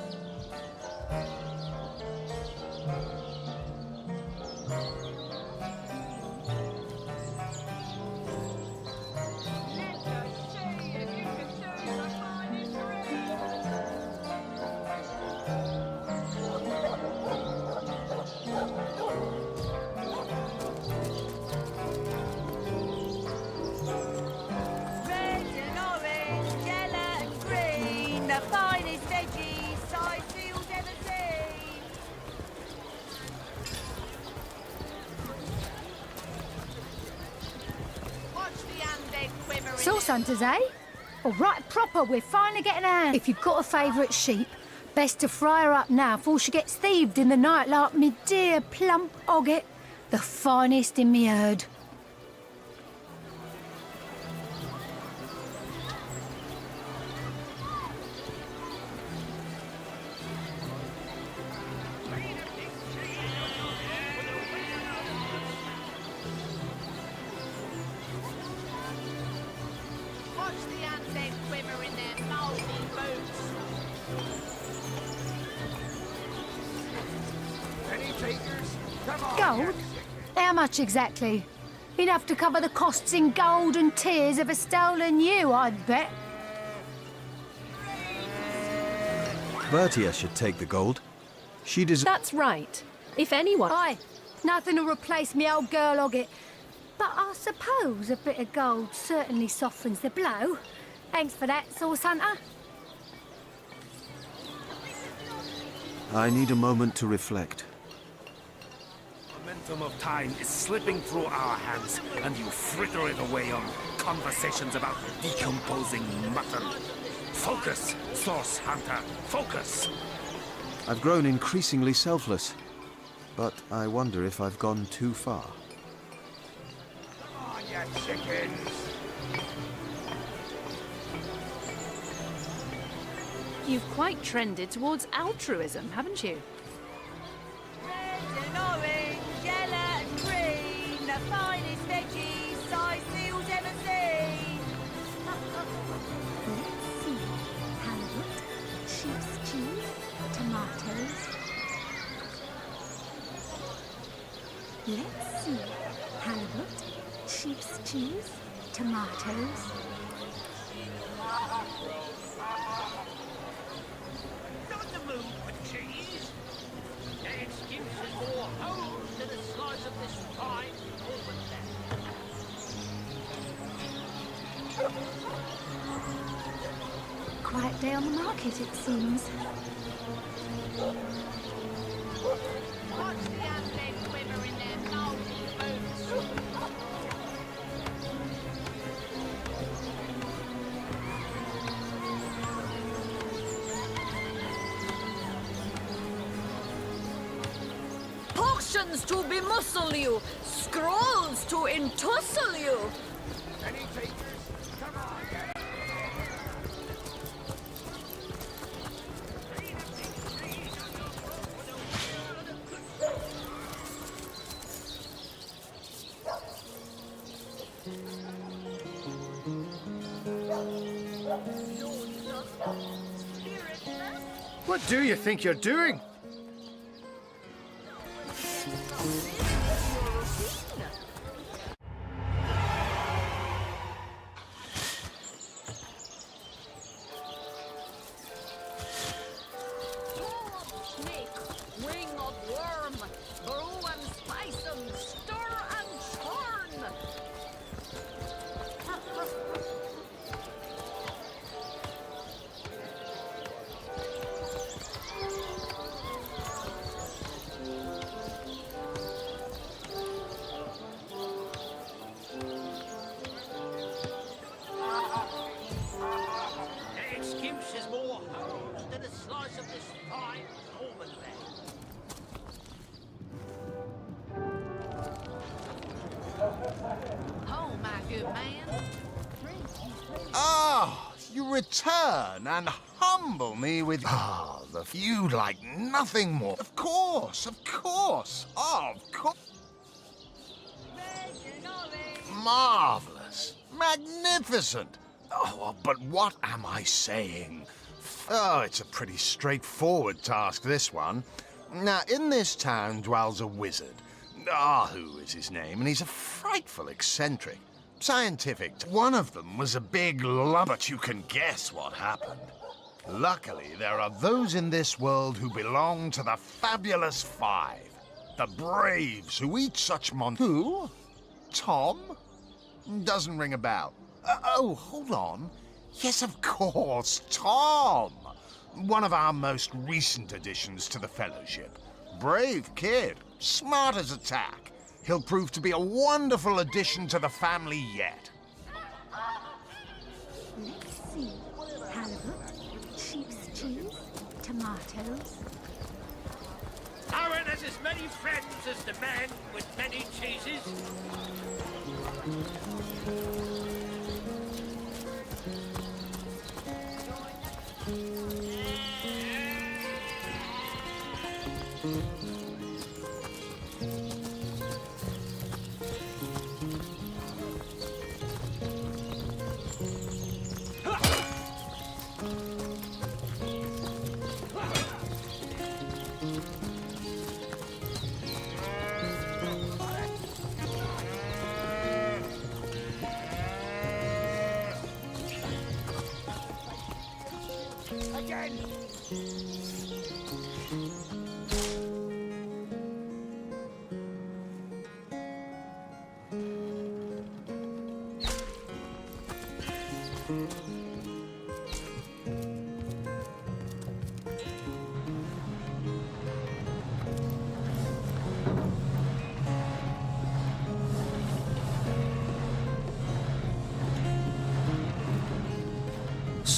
Red and orange, yellow and green, the finest veggies Sightfield's ever seen. Watch the undead quivering. Sauce hunters, eh? All right, proper, we're finally getting out. If you've got a favourite sheep, best to fry her up now before she gets thieved in the night like me dear plump Ogget, the finest in me herd. Watch the undead quiver in their mouldy boots. Penny takers, come on. Gold? How much exactly? Enough to cover the costs in gold and tears of a stolen ewe, I'd bet. Bertia should take the gold. She deserves... That's right. If anyone... Aye, nothing to replace me old girl Ogget. But I suppose a bit of gold certainly softens the blow. Thanks for that, Sauce Hunter. I need a moment to reflect. momentum of time is slipping through our hands, and you fritter it away on conversations about decomposing mutton. Focus, Source Hunter, focus! I've grown increasingly selfless, but I wonder if I've gone too far. Come on, you chickens! You've quite trended towards altruism, haven't you? Red and orange, yellow and green, the finest veggies size seals ever seen. Let's see. Halibut, sheep's cheese, tomatoes. Let's see. Halibut, sheep's cheese, tomatoes. Not the mood for cheese. The excuse is more holes than a slice of this fine almond Quiet day on the market, it seems. Watch the undead quiver in their moldy boots. Potions to bemuscle you, scrolls to entussle you. Any takers? Come on, What do you think you're doing? Wing of worm, brew and spice and stir and churn. The excuse is more holes than a slice of this fine almond Oh, my good man. Ah, you return and humble me with... Ah, the feud like nothing more. Of course, of course, of course. Marvelous, magnificent. Oh, but what am I saying? Oh, it's a pretty straightforward task, this one. Now, in this town dwells a wizard. Who is his name? And he's a frightful eccentric. Scientific. One of them was a big lump, but you can guess what happened. Luckily, there are those in this world who belong to the Fabulous Five. The Braves who eat such Who? Tom? Doesn't ring a bell. Oh, hold on. Yes, of course, Tom. One of our most recent additions to the Fellowship. Brave kid, smart as a tack. He'll prove to be a wonderful addition to the family yet. Let's see. Halibut, sheep's cheese, tomatoes. Aaron has as many friends as the man with many cheeses.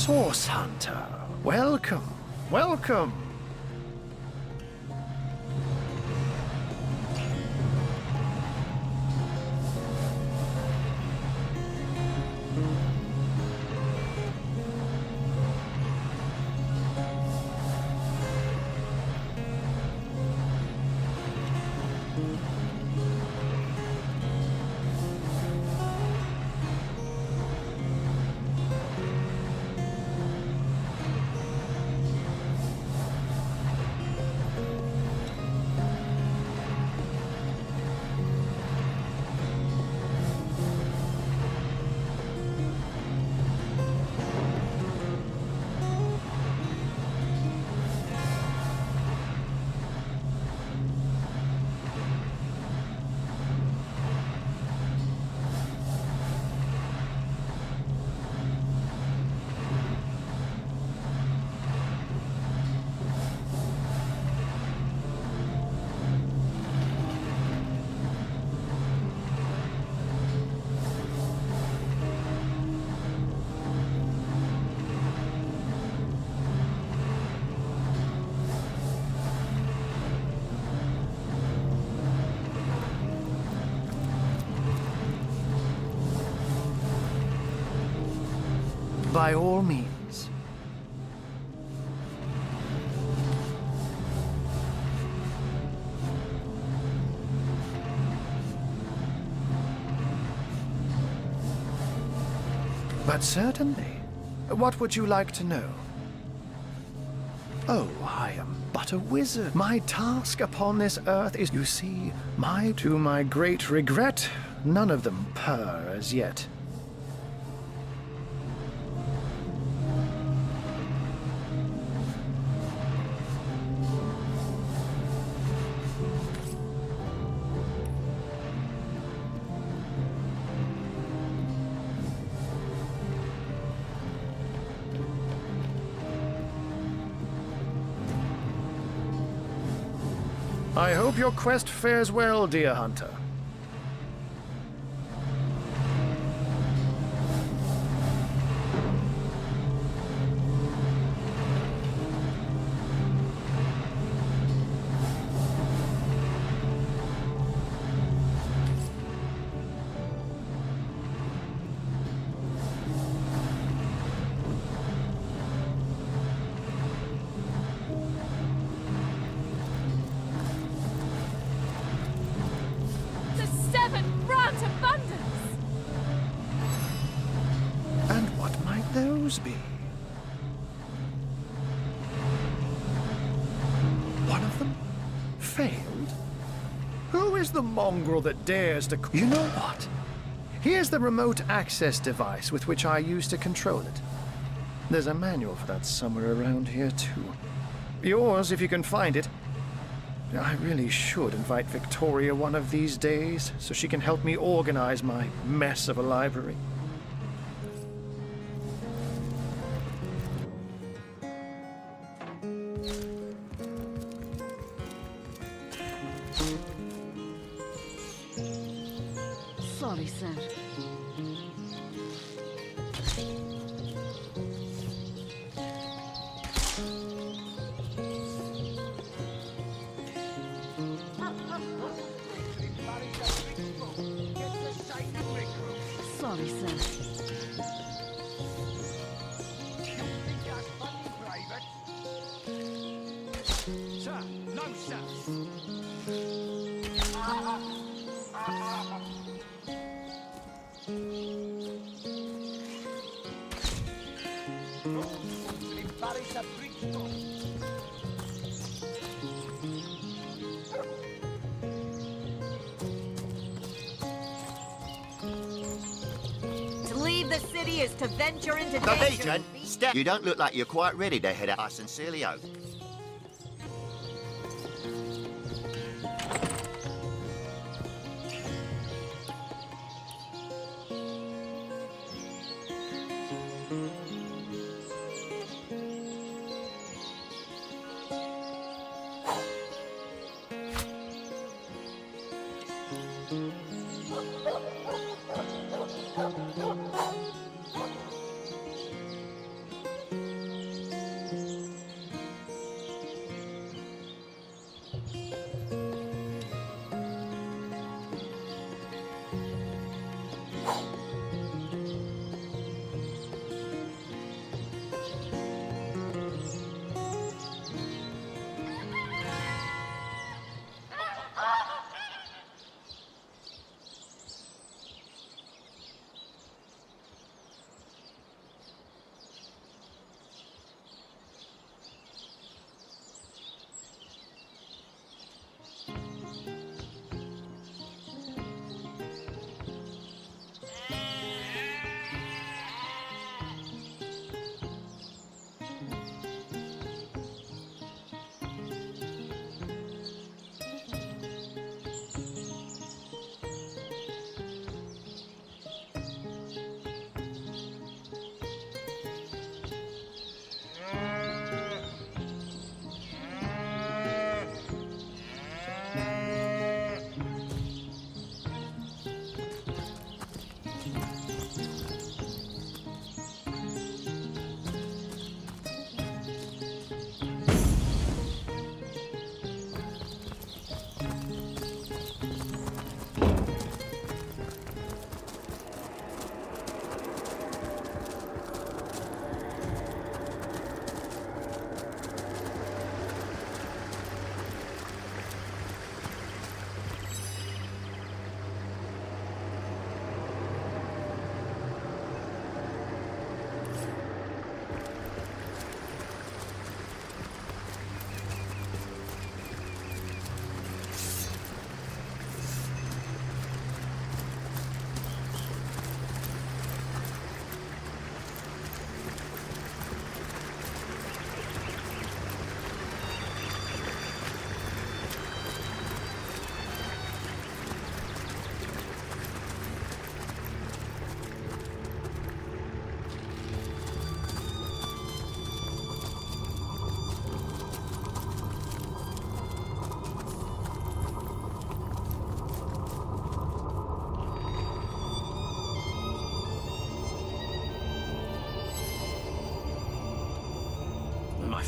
Source Hunter. Welcome. Welcome. By all means. But certainly. What would you like to know? Oh, I am but a wizard. My task upon this earth is, you see, to my great regret, none of them purr as yet. I hope your quest fares well, dear hunter. Be. One of them failed? Who is the mongrel that dares to... You know what? Here's the remote access device with which I used to control it. There's a manual for that somewhere around here, too. Yours, if you can find it. I really should invite Victoria one of these days, so she can help me organize my mess of a library. Sorry, sir. Sorry, sir. Sir, no, sir. To leave the city is to venture into The danger. Legion, step. You don't look like you're quite ready to head out. I sincerely hope.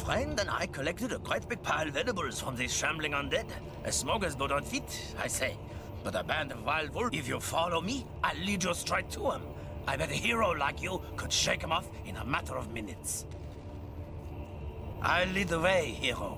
friend and I collected a quite big pile of edibles from these shambling undead. As smokers do not fit, I say. But a band of wild wolves, if you follow me, I'll lead you straight to them. I bet a hero like you could shake them off in a matter of minutes. I'll lead the way, hero.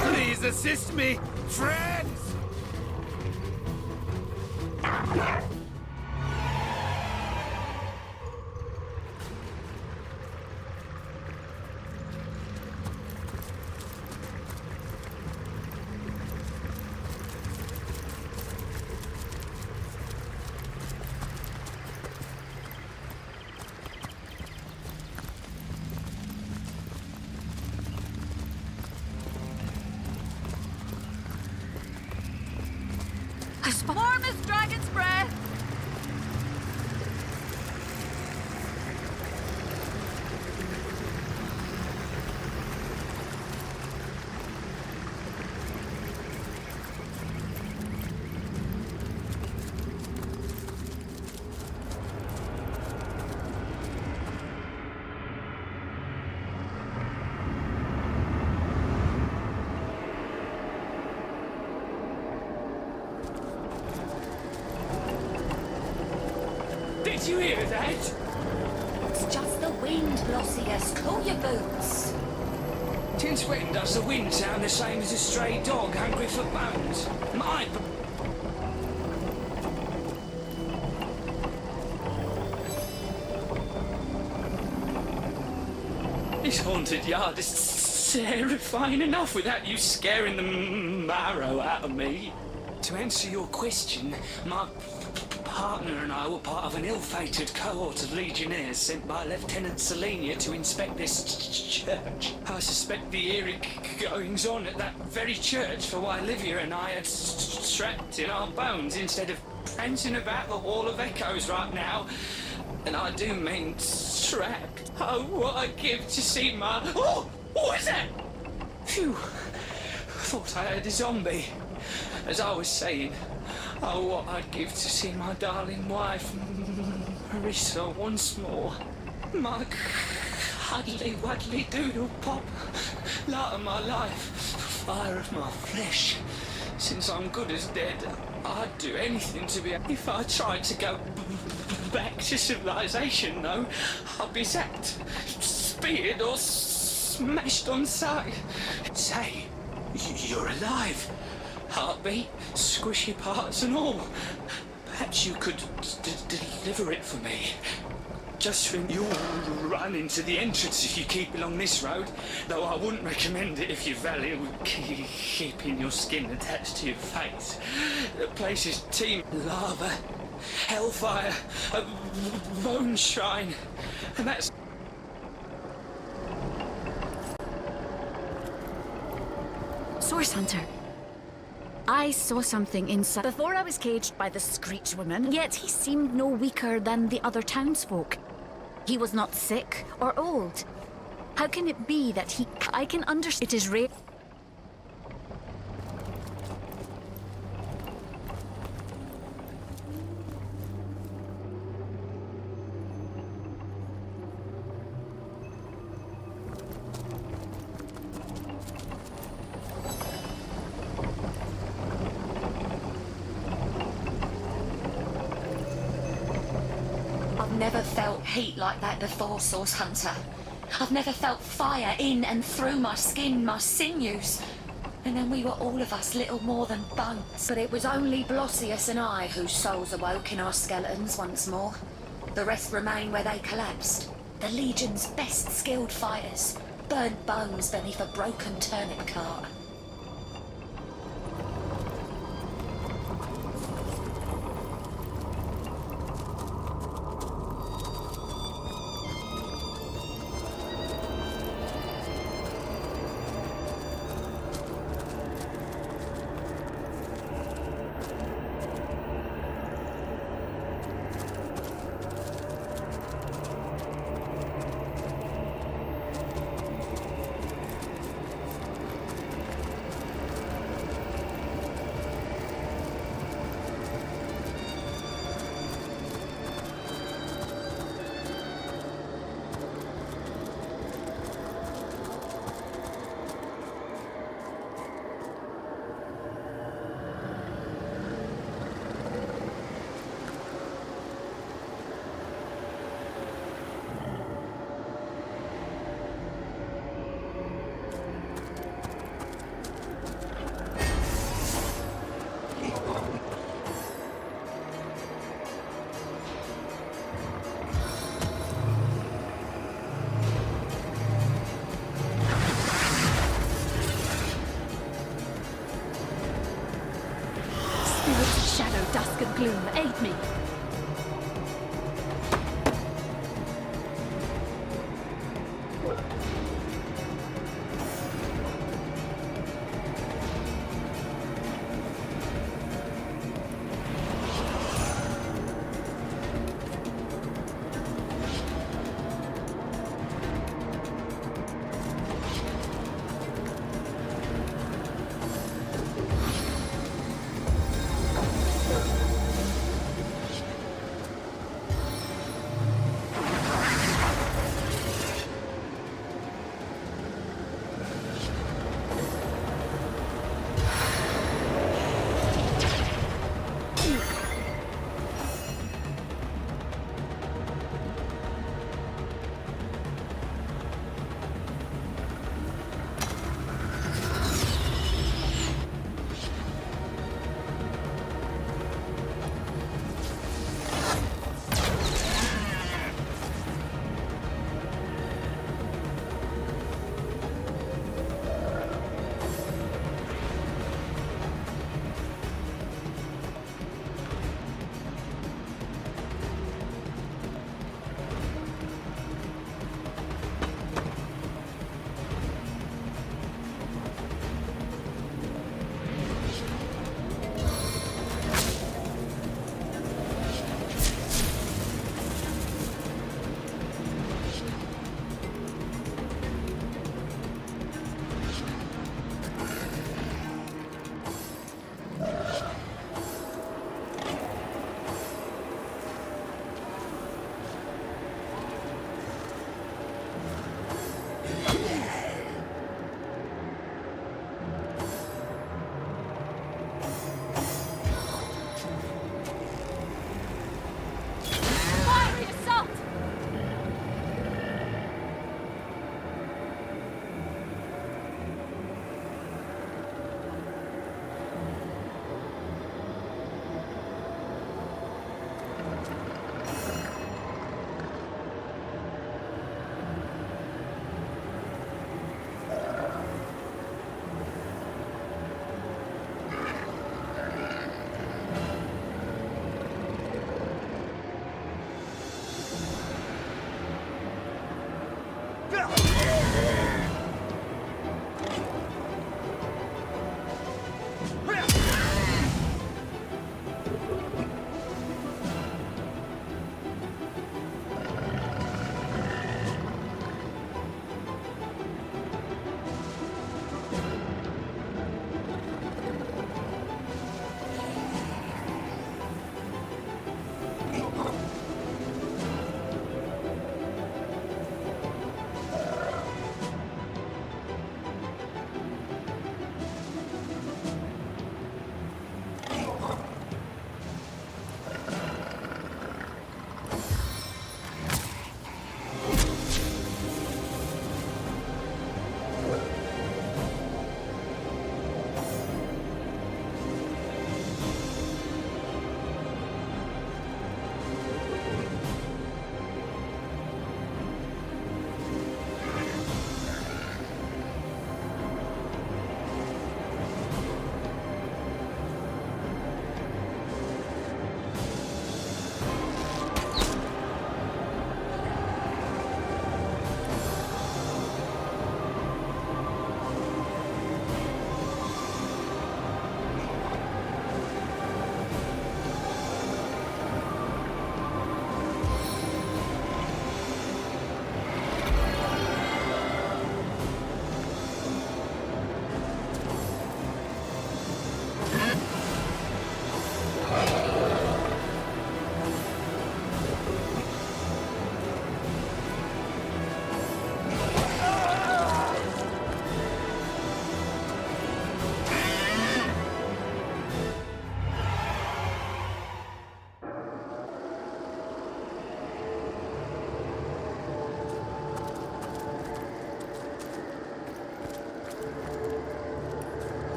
Please assist me, friends! Warmest dragon's breath! Did you hear that? It's just the wind, Blossius. Cool your boots. Since when does the wind sound the same as a stray dog hungry for bones? This haunted yard is terrifying enough without you scaring the marrow out of me. To answer your question, my partner and I were part of an ill-fated cohort of legionnaires sent by Lieutenant Selenia to inspect this church. I suspect the eerie goings-on at that very church for why Livia and I are trapped in our bones instead of prancing about the Hall of Echoes right now. And I do mean trapped. Oh, what I'd give to see my... Oh! What is that? Phew. Thought I had a zombie. As I was saying, oh, what I'd give to see my darling wife, Marissa, once more. My cuddly, wuddly doodle pop, light of my life, fire of my flesh. Since I'm good as dead, I'd do anything to be... If I tried to go back to civilization, though, I'd be zapped, speared, or smashed on sight. Say, you're alive. Heartbeat, squishy parts and all. Perhaps you could deliver it for me. Just when you'll run into the entrance if you keep along this road, though I wouldn't recommend it if you value keeping your skin attached to your face. The place is teem lava, hellfire, a bone shrine, and that's... Source Hunter. I saw something inside before I was caged by the Screech woman, yet he seemed no weaker than the other townsfolk. He was not sick or old. How can it be that he... I can understand it is rare... Never felt heat like that before, Source Hunter. I've never felt fire in and through my skin, my sinews. And then we were all of us little more than bones. But it was only Blossius and I whose souls awoke in our skeletons once more. The rest remain where they collapsed. The Legion's best skilled fighters, burnt bones beneath a broken turnip cart. Shadow, dusk and gloom, aid me.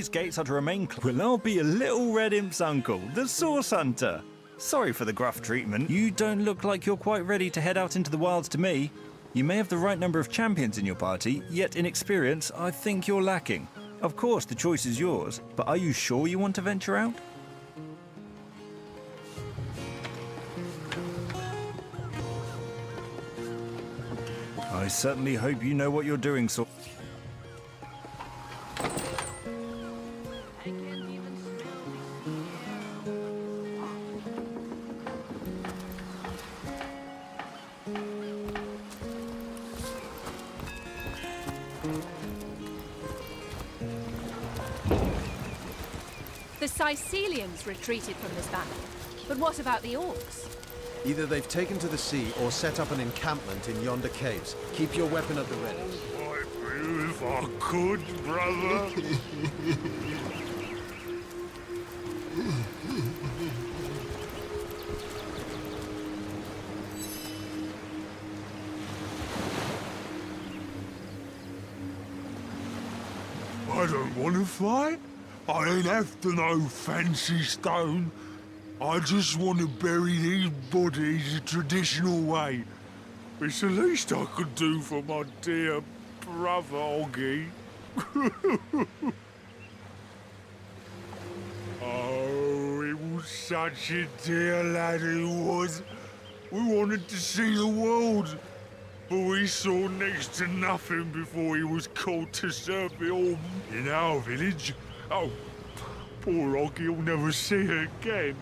these gates are to remain well, I'll be a little red imp's uncle, the Source Hunter. Sorry for the gruff treatment. You don't look like you're quite ready to head out into the wilds to me. You may have the right number of champions in your party, yet in experience, I think you're lacking. Of course, the choice is yours, but are you sure you want to venture out? I certainly hope you know what you're doing, so... The Sicilians retreated from this battle. But what about the orcs? Either they've taken to the sea or set up an encampment in yonder caves. Keep your weapon at the ready. If I could, brother. I don't want to fight. I ain't after no fancy stone. I just want to bury these bodies the traditional way. It's the least I could do for my dear brother, Oggy. Oh, he was such a dear lad, he was. We wanted to see the world, but we saw next to nothing before he was called to serve the Orm in our village. Oh, poor Oggy will never see it again.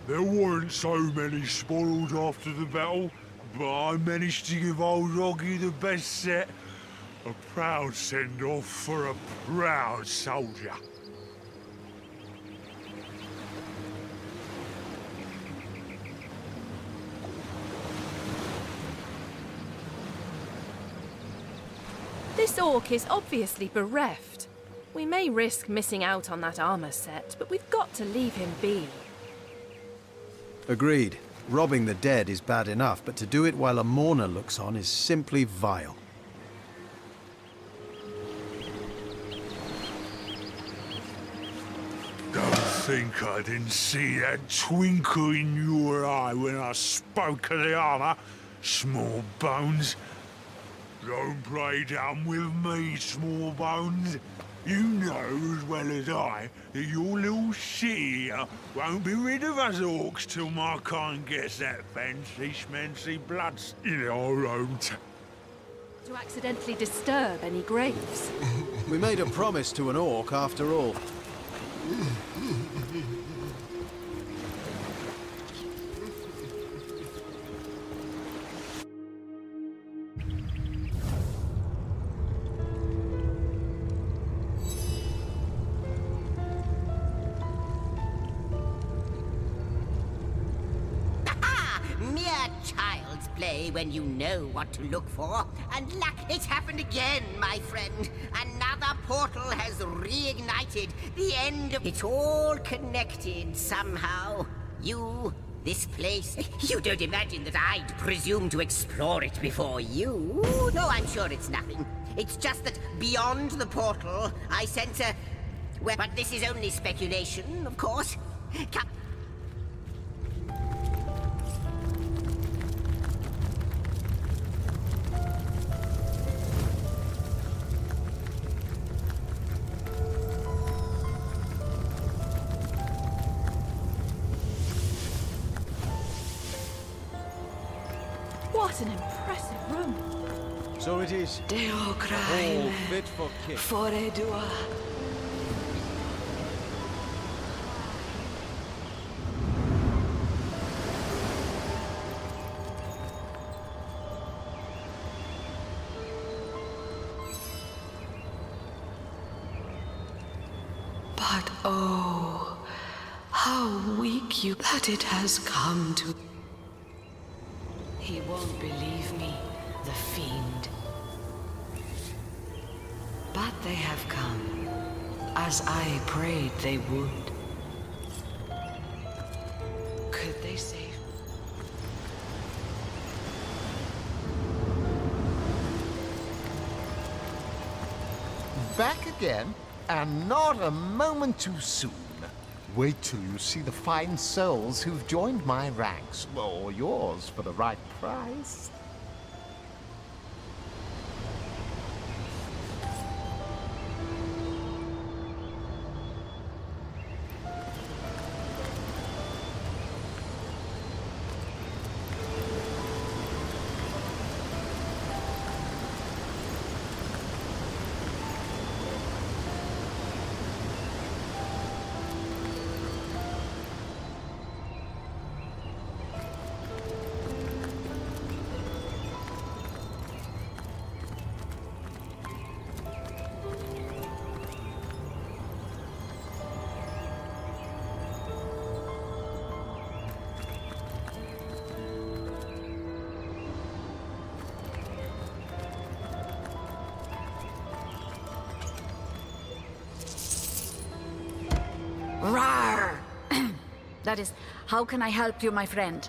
There weren't so many spoiled after the battle, but I managed to give old Oggy the best set. A proud send-off for a proud soldier. This orc is obviously bereft. We may risk missing out on that armor set, but we've got to leave him be. Agreed. Robbing the dead is bad enough, but to do it while a mourner looks on is simply vile. Don't think I didn't see that twinkle in your eye when I spoke of the armor, small bones. Don't play dumb with me, small bones. You know as well as I that your little city here won't be rid of us orcs till my kind gets that fancy schmancy blood in our own To accidentally disturb any graves. We made a promise to an orc after all. When you know what to look for. And luck, it's happened again, my friend. Another portal has reignited. The end of... It's all connected somehow. You, this place... You don't imagine that I'd presume to explore it before you? No, I'm sure it's nothing. It's just that beyond the portal, I sense a... Well, but this is only speculation, of course. Come... What an impressive room. So it is. Deo All cry. fit for kick. Fore dua. But oh, how weak you that it has come to. He won't believe me, the fiend. But they have come, as I prayed they would. Could they save? Back again? And not a moment too soon. Wait till you see the fine souls who've joined my ranks, or yours for the right price. Rawr! That is, how can I help you, my friend?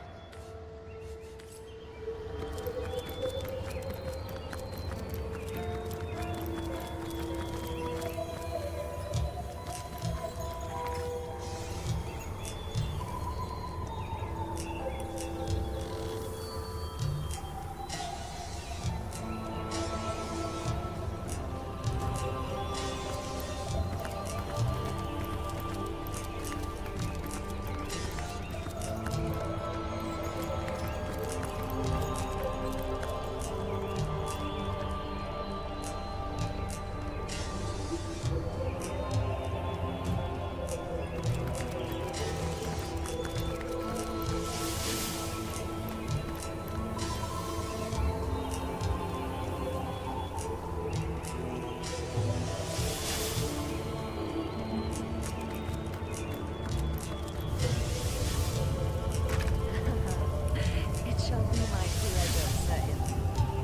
It shall be my pleasure, certainly.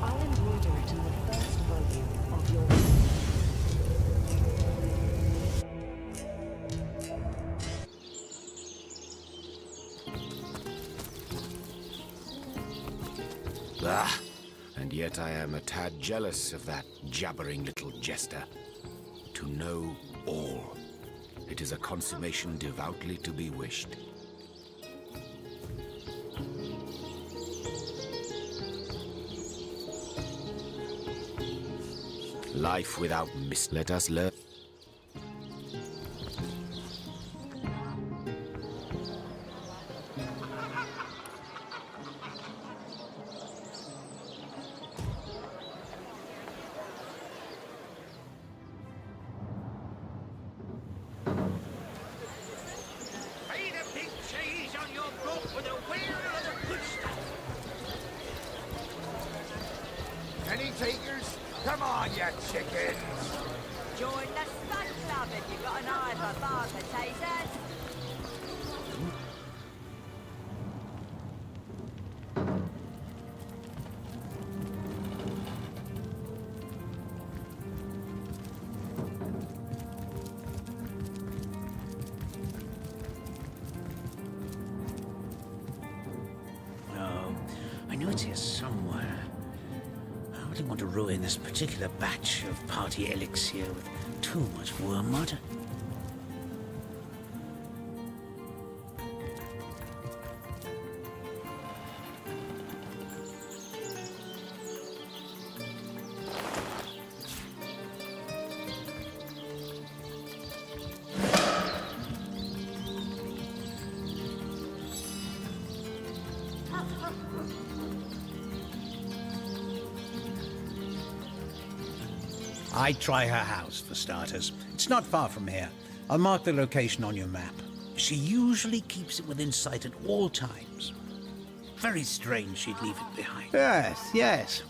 I'll embroider it in the first volume of your... Ah, and yet I am a tad jealous of that jabbering little jester. To know all. It is a consummation devoutly to be wished. Life without let us learn. Feed a big cheese on your book with a wheel of the good stuff. Any takers? Come on, you chickens! Join the stud club if you've got an eye for bar potatoes. Oh, I know it's here somewhere. I wouldn't want to ruin this particular batch of party elixir with too much wormwood. I'd try her house, for starters. It's not far from here. I'll mark the location on your map. She usually keeps it within sight at all times. Very strange she'd leave it behind. Yes, yes.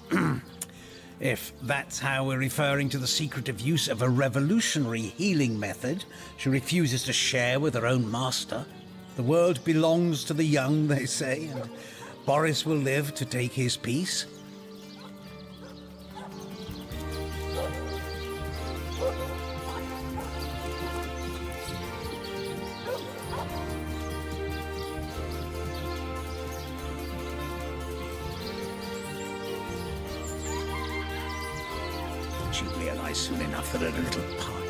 If that's how we're referring to the secretive use of a revolutionary healing method she refuses to share with her own master. The world belongs to the young, they say, and Boris will live to take his piece. She realized soon enough that her little part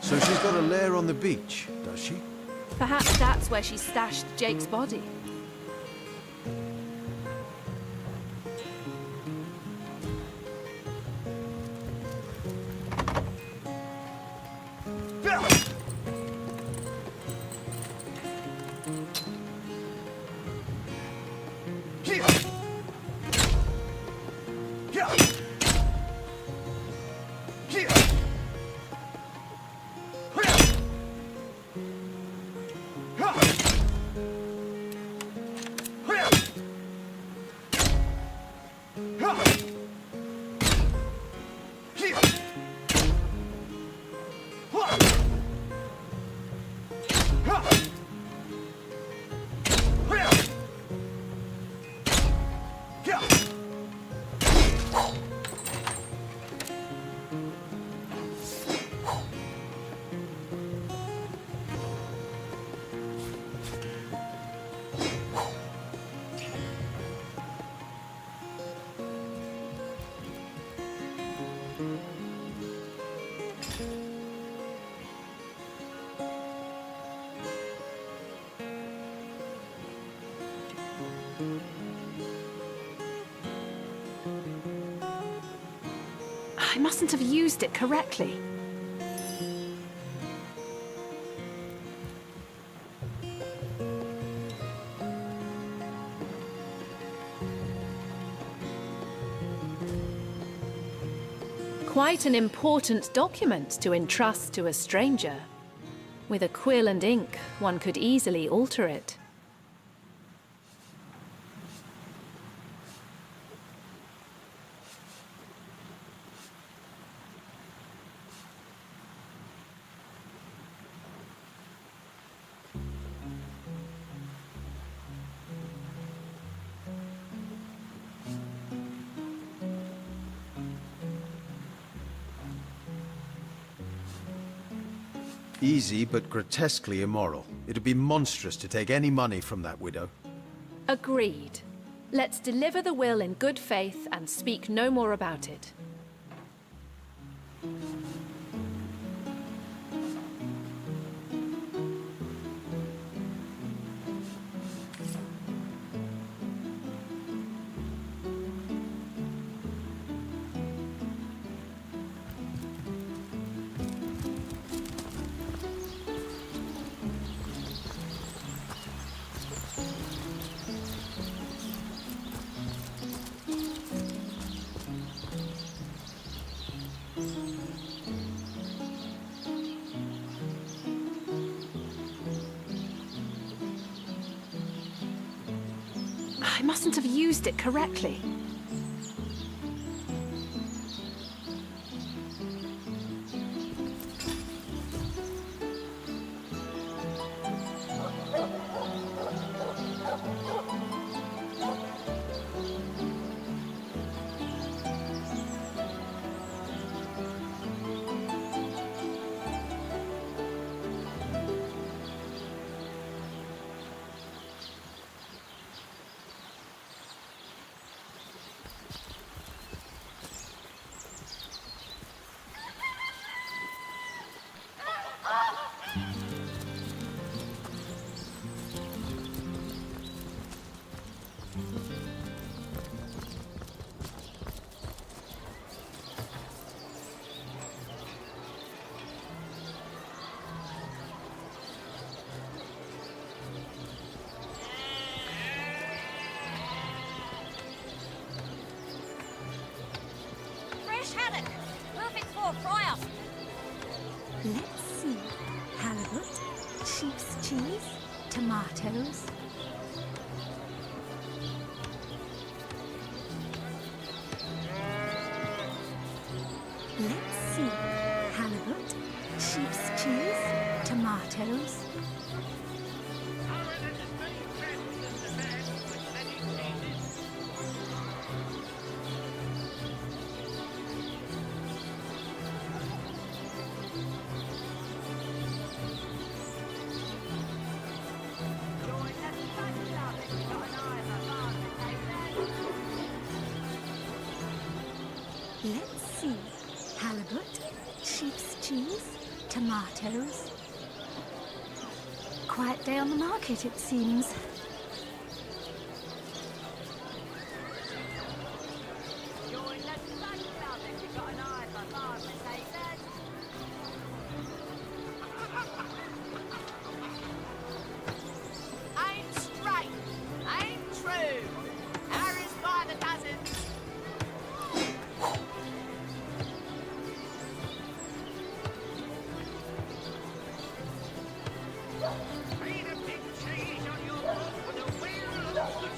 So she's got a lair on the beach, does she? Perhaps that's where she stashed Jake's body. I mustn't have used it correctly. Quite an important document to entrust to a stranger. With a quill and ink, one could easily alter it. Easy, but grotesquely immoral. It'd be monstrous to take any money from that widow. Agreed. Let's deliver the will in good faith and speak no more about it. I mustn't have used it correctly. Let's see. Halibut, sheep's cheese, tomatoes. Let's see. Halibut, sheep's cheese, tomatoes. Let's see. Halibut, sheep's cheese, tomatoes. Quiet day on the market, it seems. Join the Sun Club if you've got an eye for farm potatoes. Ain't straight, ain't true. Arrows by the dozens. Made a big change on your boat with a wheel of good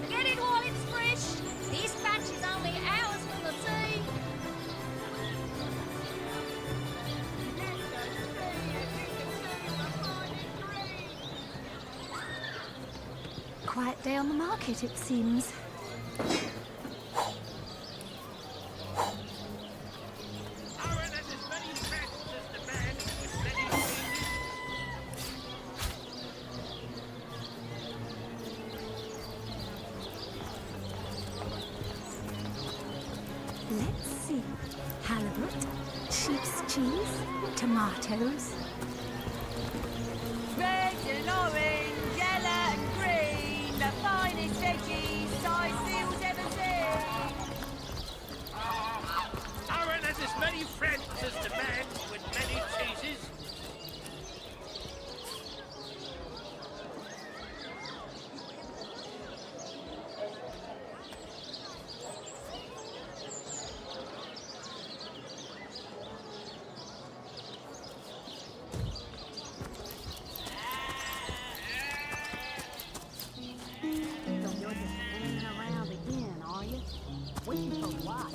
Get it while it's fresh. This batch is only hours from the sea. Quiet day on the market, it seems. Let's see. Halibut, sheep's cheese, tomatoes. Red and orange, yellow and green, the finest veggies size seals ever seen. Aaron has as many friends as the man with many cheeses. So you're just hanging around again, are you? Waiting for what?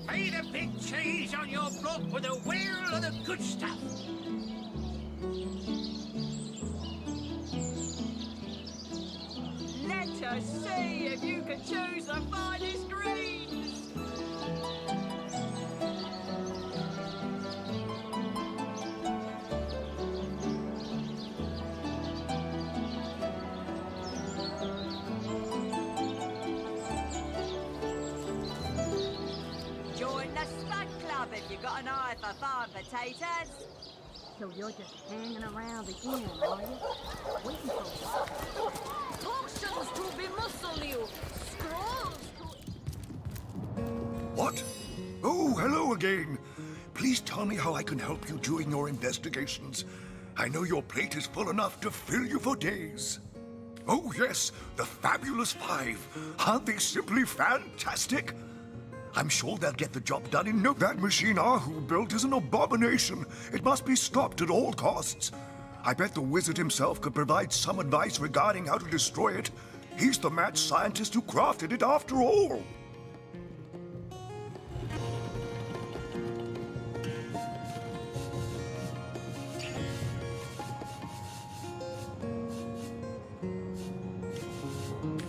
Made a big change on your block with a wheel of the good stuff. Let us see if you can choose the finest greens. Join the Spud Club if you've got an eye for farm potatoes. So you're just hanging around again, are you? Waiting for what? Potions to bemuscle you. Scrolls to... What? Oh, hello again. Please tell me how I can help you during your investigations. I know your plate is full enough to fill you for days. Oh, yes, the Fabulous Five. Aren't they simply fantastic? I'm sure they'll get the job done in no... That machine Ahu built is an abomination. It must be stopped at all costs. I bet the wizard himself could provide some advice regarding how to destroy it. He's the mad scientist who crafted it after all.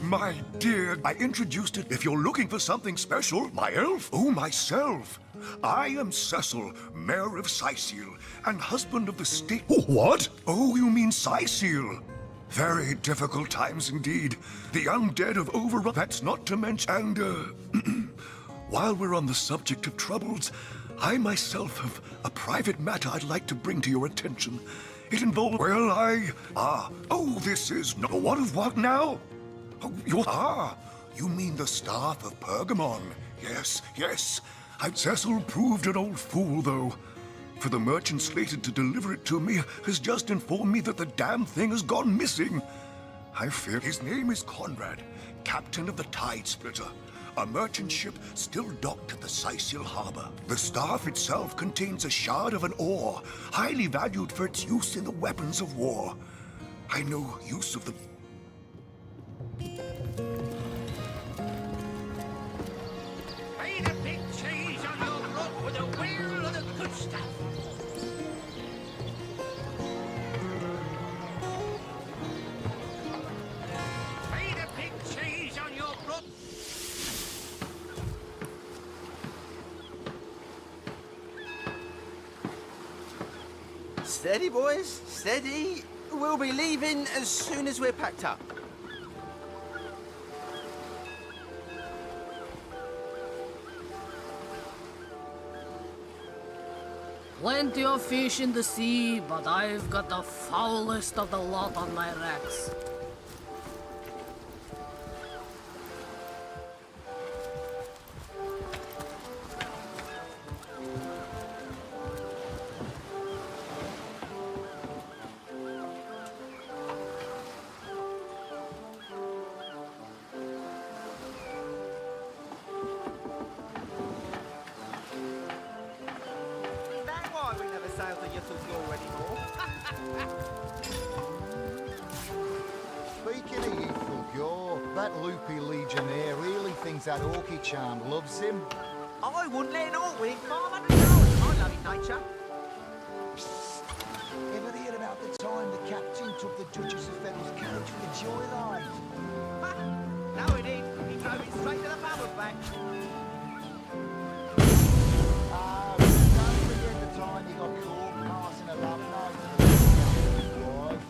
My dear, I introduced it. If you're looking for something special, my elf, oh, myself. I am Cecil, Mayor of Sicil, and husband of the state. Oh, what? Oh, you mean Sicil. Very difficult times indeed. The undead have overrun. That's not to mention. And, while we're on the subject of troubles, I myself have a private matter I'd like to bring to your attention. It involves. Well, oh, this is no. What now? Oh, you mean the staff of Pergamon? Yes. Cecil proved an old fool, though. For the merchant slated to deliver it to me has just informed me that the damn thing has gone missing. I fear his name is Conrad, captain of the Tide Splitter, a merchant ship still docked at the Sicil harbor. The staff itself contains a shard of an ore, highly valued for its use in the weapons of war. I know use of them. Made a big change on your rope with a wheel of the good stuff. Made a big change on your rope. Steady, boys, steady. We'll be leaving as soon as we're packed up. Plenty of fish in the sea, but I've got the foulest of the lot on my racks. Speaking of youthful gore, that loopy legionnaire really thinks that orky charm loves him. I wouldn't let an orc win 500 yards. I love it, nature. Ever hear about the time the captain took the Duchess of Fennel's carriage for the joyride? No, he didn't. He drove it straight to the pub and back. Don't forget the time he got caught passing a love note to the captain's wife.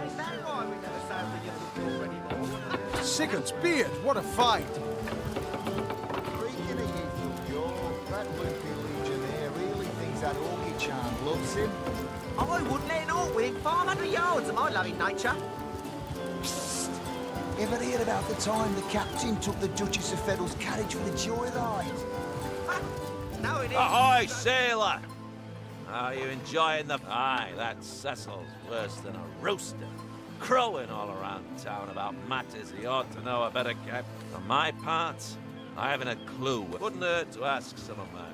Is that why we never sailed the youthful gore anymore? Sigurd's beard, what a fight! Speaking of youthful gore, that loopy legionnaire really thinks that orky charm loves him. I wouldn't let an orc win 500 yards of my loving nature. Ever hear about the time the captain took the Duchess of Fennel's carriage for the joyride? No, it isn't. Ahoy, sailor! Are you enjoying the... Aye, that Cecil's worse than a rooster. Crowing all around town about matters he ought to know a better kept. For my part, I haven't a clue. Wouldn't hurt to ask some of my men.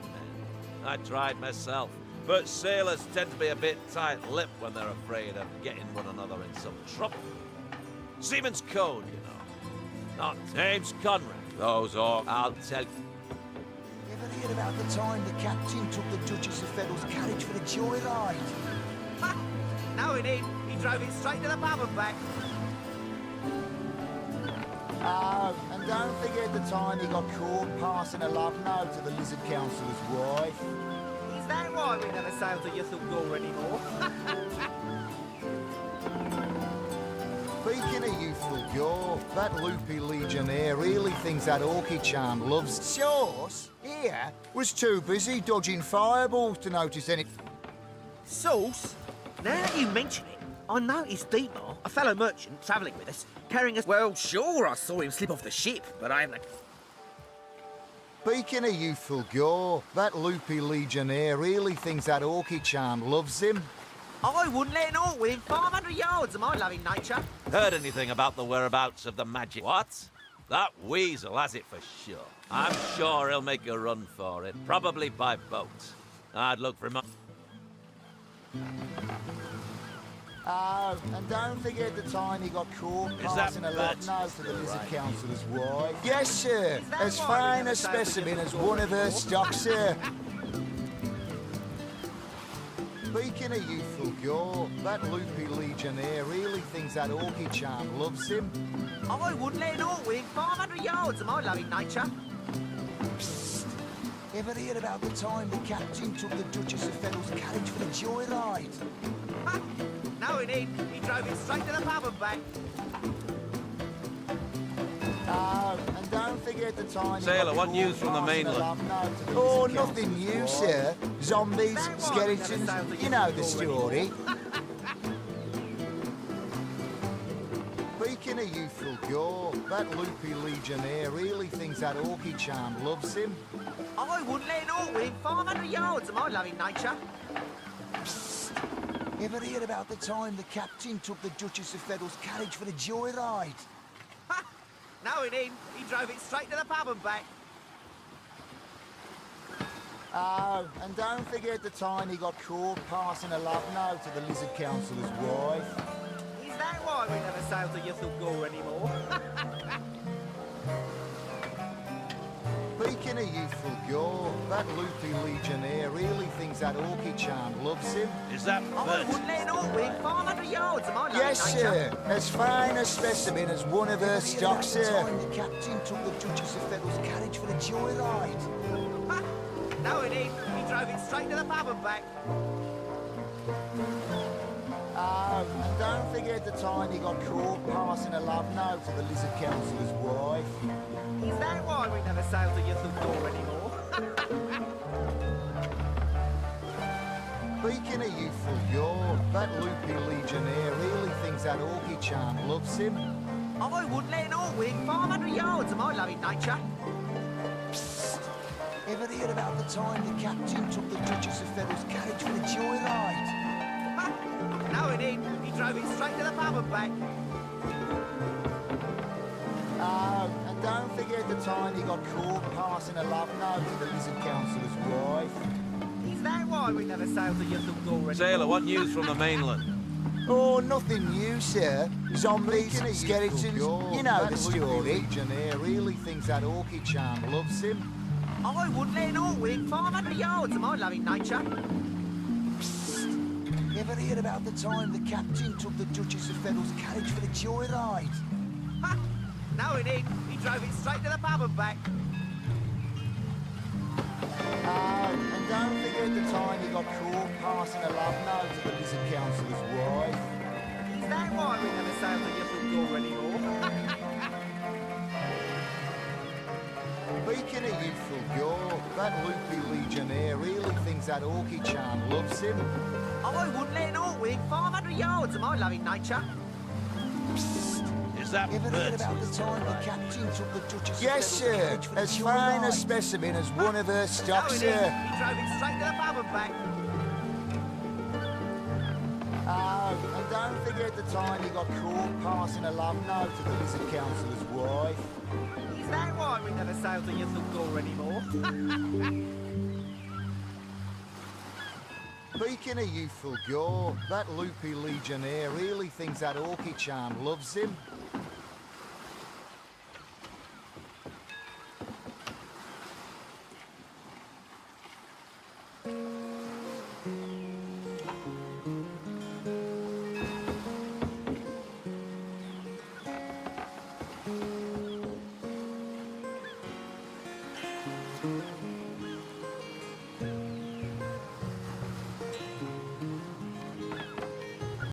I tried myself, but sailors tend to be a bit tight-lipped when they're afraid of getting one another in some trouble. Seaman's code, you know. Not name's Conrad. Those are, I'll tell you. Ever hear about the time the captain took the Duchess of Fennel's carriage for the joyride? No, he didn't. He drove it straight to the pub and back. Oh, and don't forget the time he got caught passing a love note to the lizard councillor's wife. Is that why we never sailed the youthful gore anymore? Speaking of youthful gore, that loopy legionnaire really thinks that orky charm loves... Sauce, here, was too busy dodging fireballs to notice any... Sauce? Now that you mention it, I noticed Dietmar, a fellow merchant travelling with us, carrying us... Well, sure, I saw him slip off the ship, but I haven't... Speaking of youthful gore, that loopy legionnaire really thinks that orky charm loves him. I wouldn't let an orc win 500 yards of my loving nature. Heard anything about the whereabouts of the magic? What? That weasel has it for sure. I'm sure he'll make a run for it, probably by boat. I'd look for him. Oh, and don't forget the time he got caught passing a love note to the lizard councillor's wife. Yes, sir. As fine a specimen as one of her stock, sir. Speaking of youthful gore, that loopy legionnaire really thinks that orky charm loves him. I wouldn't let an orc win 500 yards of my loving nature. Psst. Ever hear about the time the captain took the Duchess of Fennel's carriage for the joyride? No, he didn't. He drove it straight to the pub and back. Oh, and don't forget the time... Sailor, what news from the mainland? Oh, nothing new, sir. Zombies, skeletons, you know the story. Speaking of youthful gore, that loopy legionnaire really thinks that orky charm loves him. I wouldn't let an orc win 500 yards of my loving nature. Psst. Ever hear about the time the captain took the Duchess of Fennel's carriage for the joyride? No, he didn't. He drove it straight to the pub and back. Oh, and don't forget the time he got caught passing a love note to the lizard councillor's wife. Is that sail to Ythulgore anymore. Speaking of youthful gore, that loopy legionnaire really thinks that orchid charm loves him. Is that I wouldn't let an Orwig 500 yards, am I? Yes, sir. As fine a specimen as one of her stock, sir. The captain took the Duchess of Feddle's carriage for a joyride. No, it ain't. He drove it straight to the pub and back. Oh, and don't forget the time he got caught passing a love note to the Lizard Councillor's wife. Is that why we never sail to Ythulgore anymore? Speaking of youthful gore, that loopy legionnaire really thinks that orchid charm loves him. I wouldn't let an Orwig 500 yards, am I, loving nature? Ever hear about the time the captain took the Duchess of Feddle's carriage for a joyride? No, it ain't. He drove it straight to the pub and back. Oh, and don't forget the time he got caught passing a love note to the Lizard Councillor's wife. Is that why we never sailed to Ythulgore anymore? Sailor, what news from the mainland? Oh, nothing new, sir. Zombies, skeletons, you know the story. Legionnaire really thinks that orchid charm loves him. I wouldn't let an Orwig 500 yards, am I, loving nature? Ever hear about the time the captain took the Duchess of Feddle's carriage for a joyride? No, it ain't. He drove it straight to the pub and back. Oh, and don't forget the time he got caught passing a love note to the Lizard Councillor's wife. Is that why we never sailed to Ythulgore anymore? Speaking of youthful gore, that loopy legionnaire really thinks that orchid charm loves him. I wouldn't let an Orwig 500 yards, am I, loving nature? Is that Ever heard about the time the captain took the Duchess Yes, of Feddle's sir. carriage for a As fine a joyride? specimen as one of her stock, No, it sir. ain't. He drove it straight to the pub and back. Oh, and don't forget the time he got caught passing a love note to the Lizard Councillor's wife. Is that why we never sailed to Ythulgore anymore? Speaking of youthful gore, that loopy legionnaire really thinks that orchid charm loves him.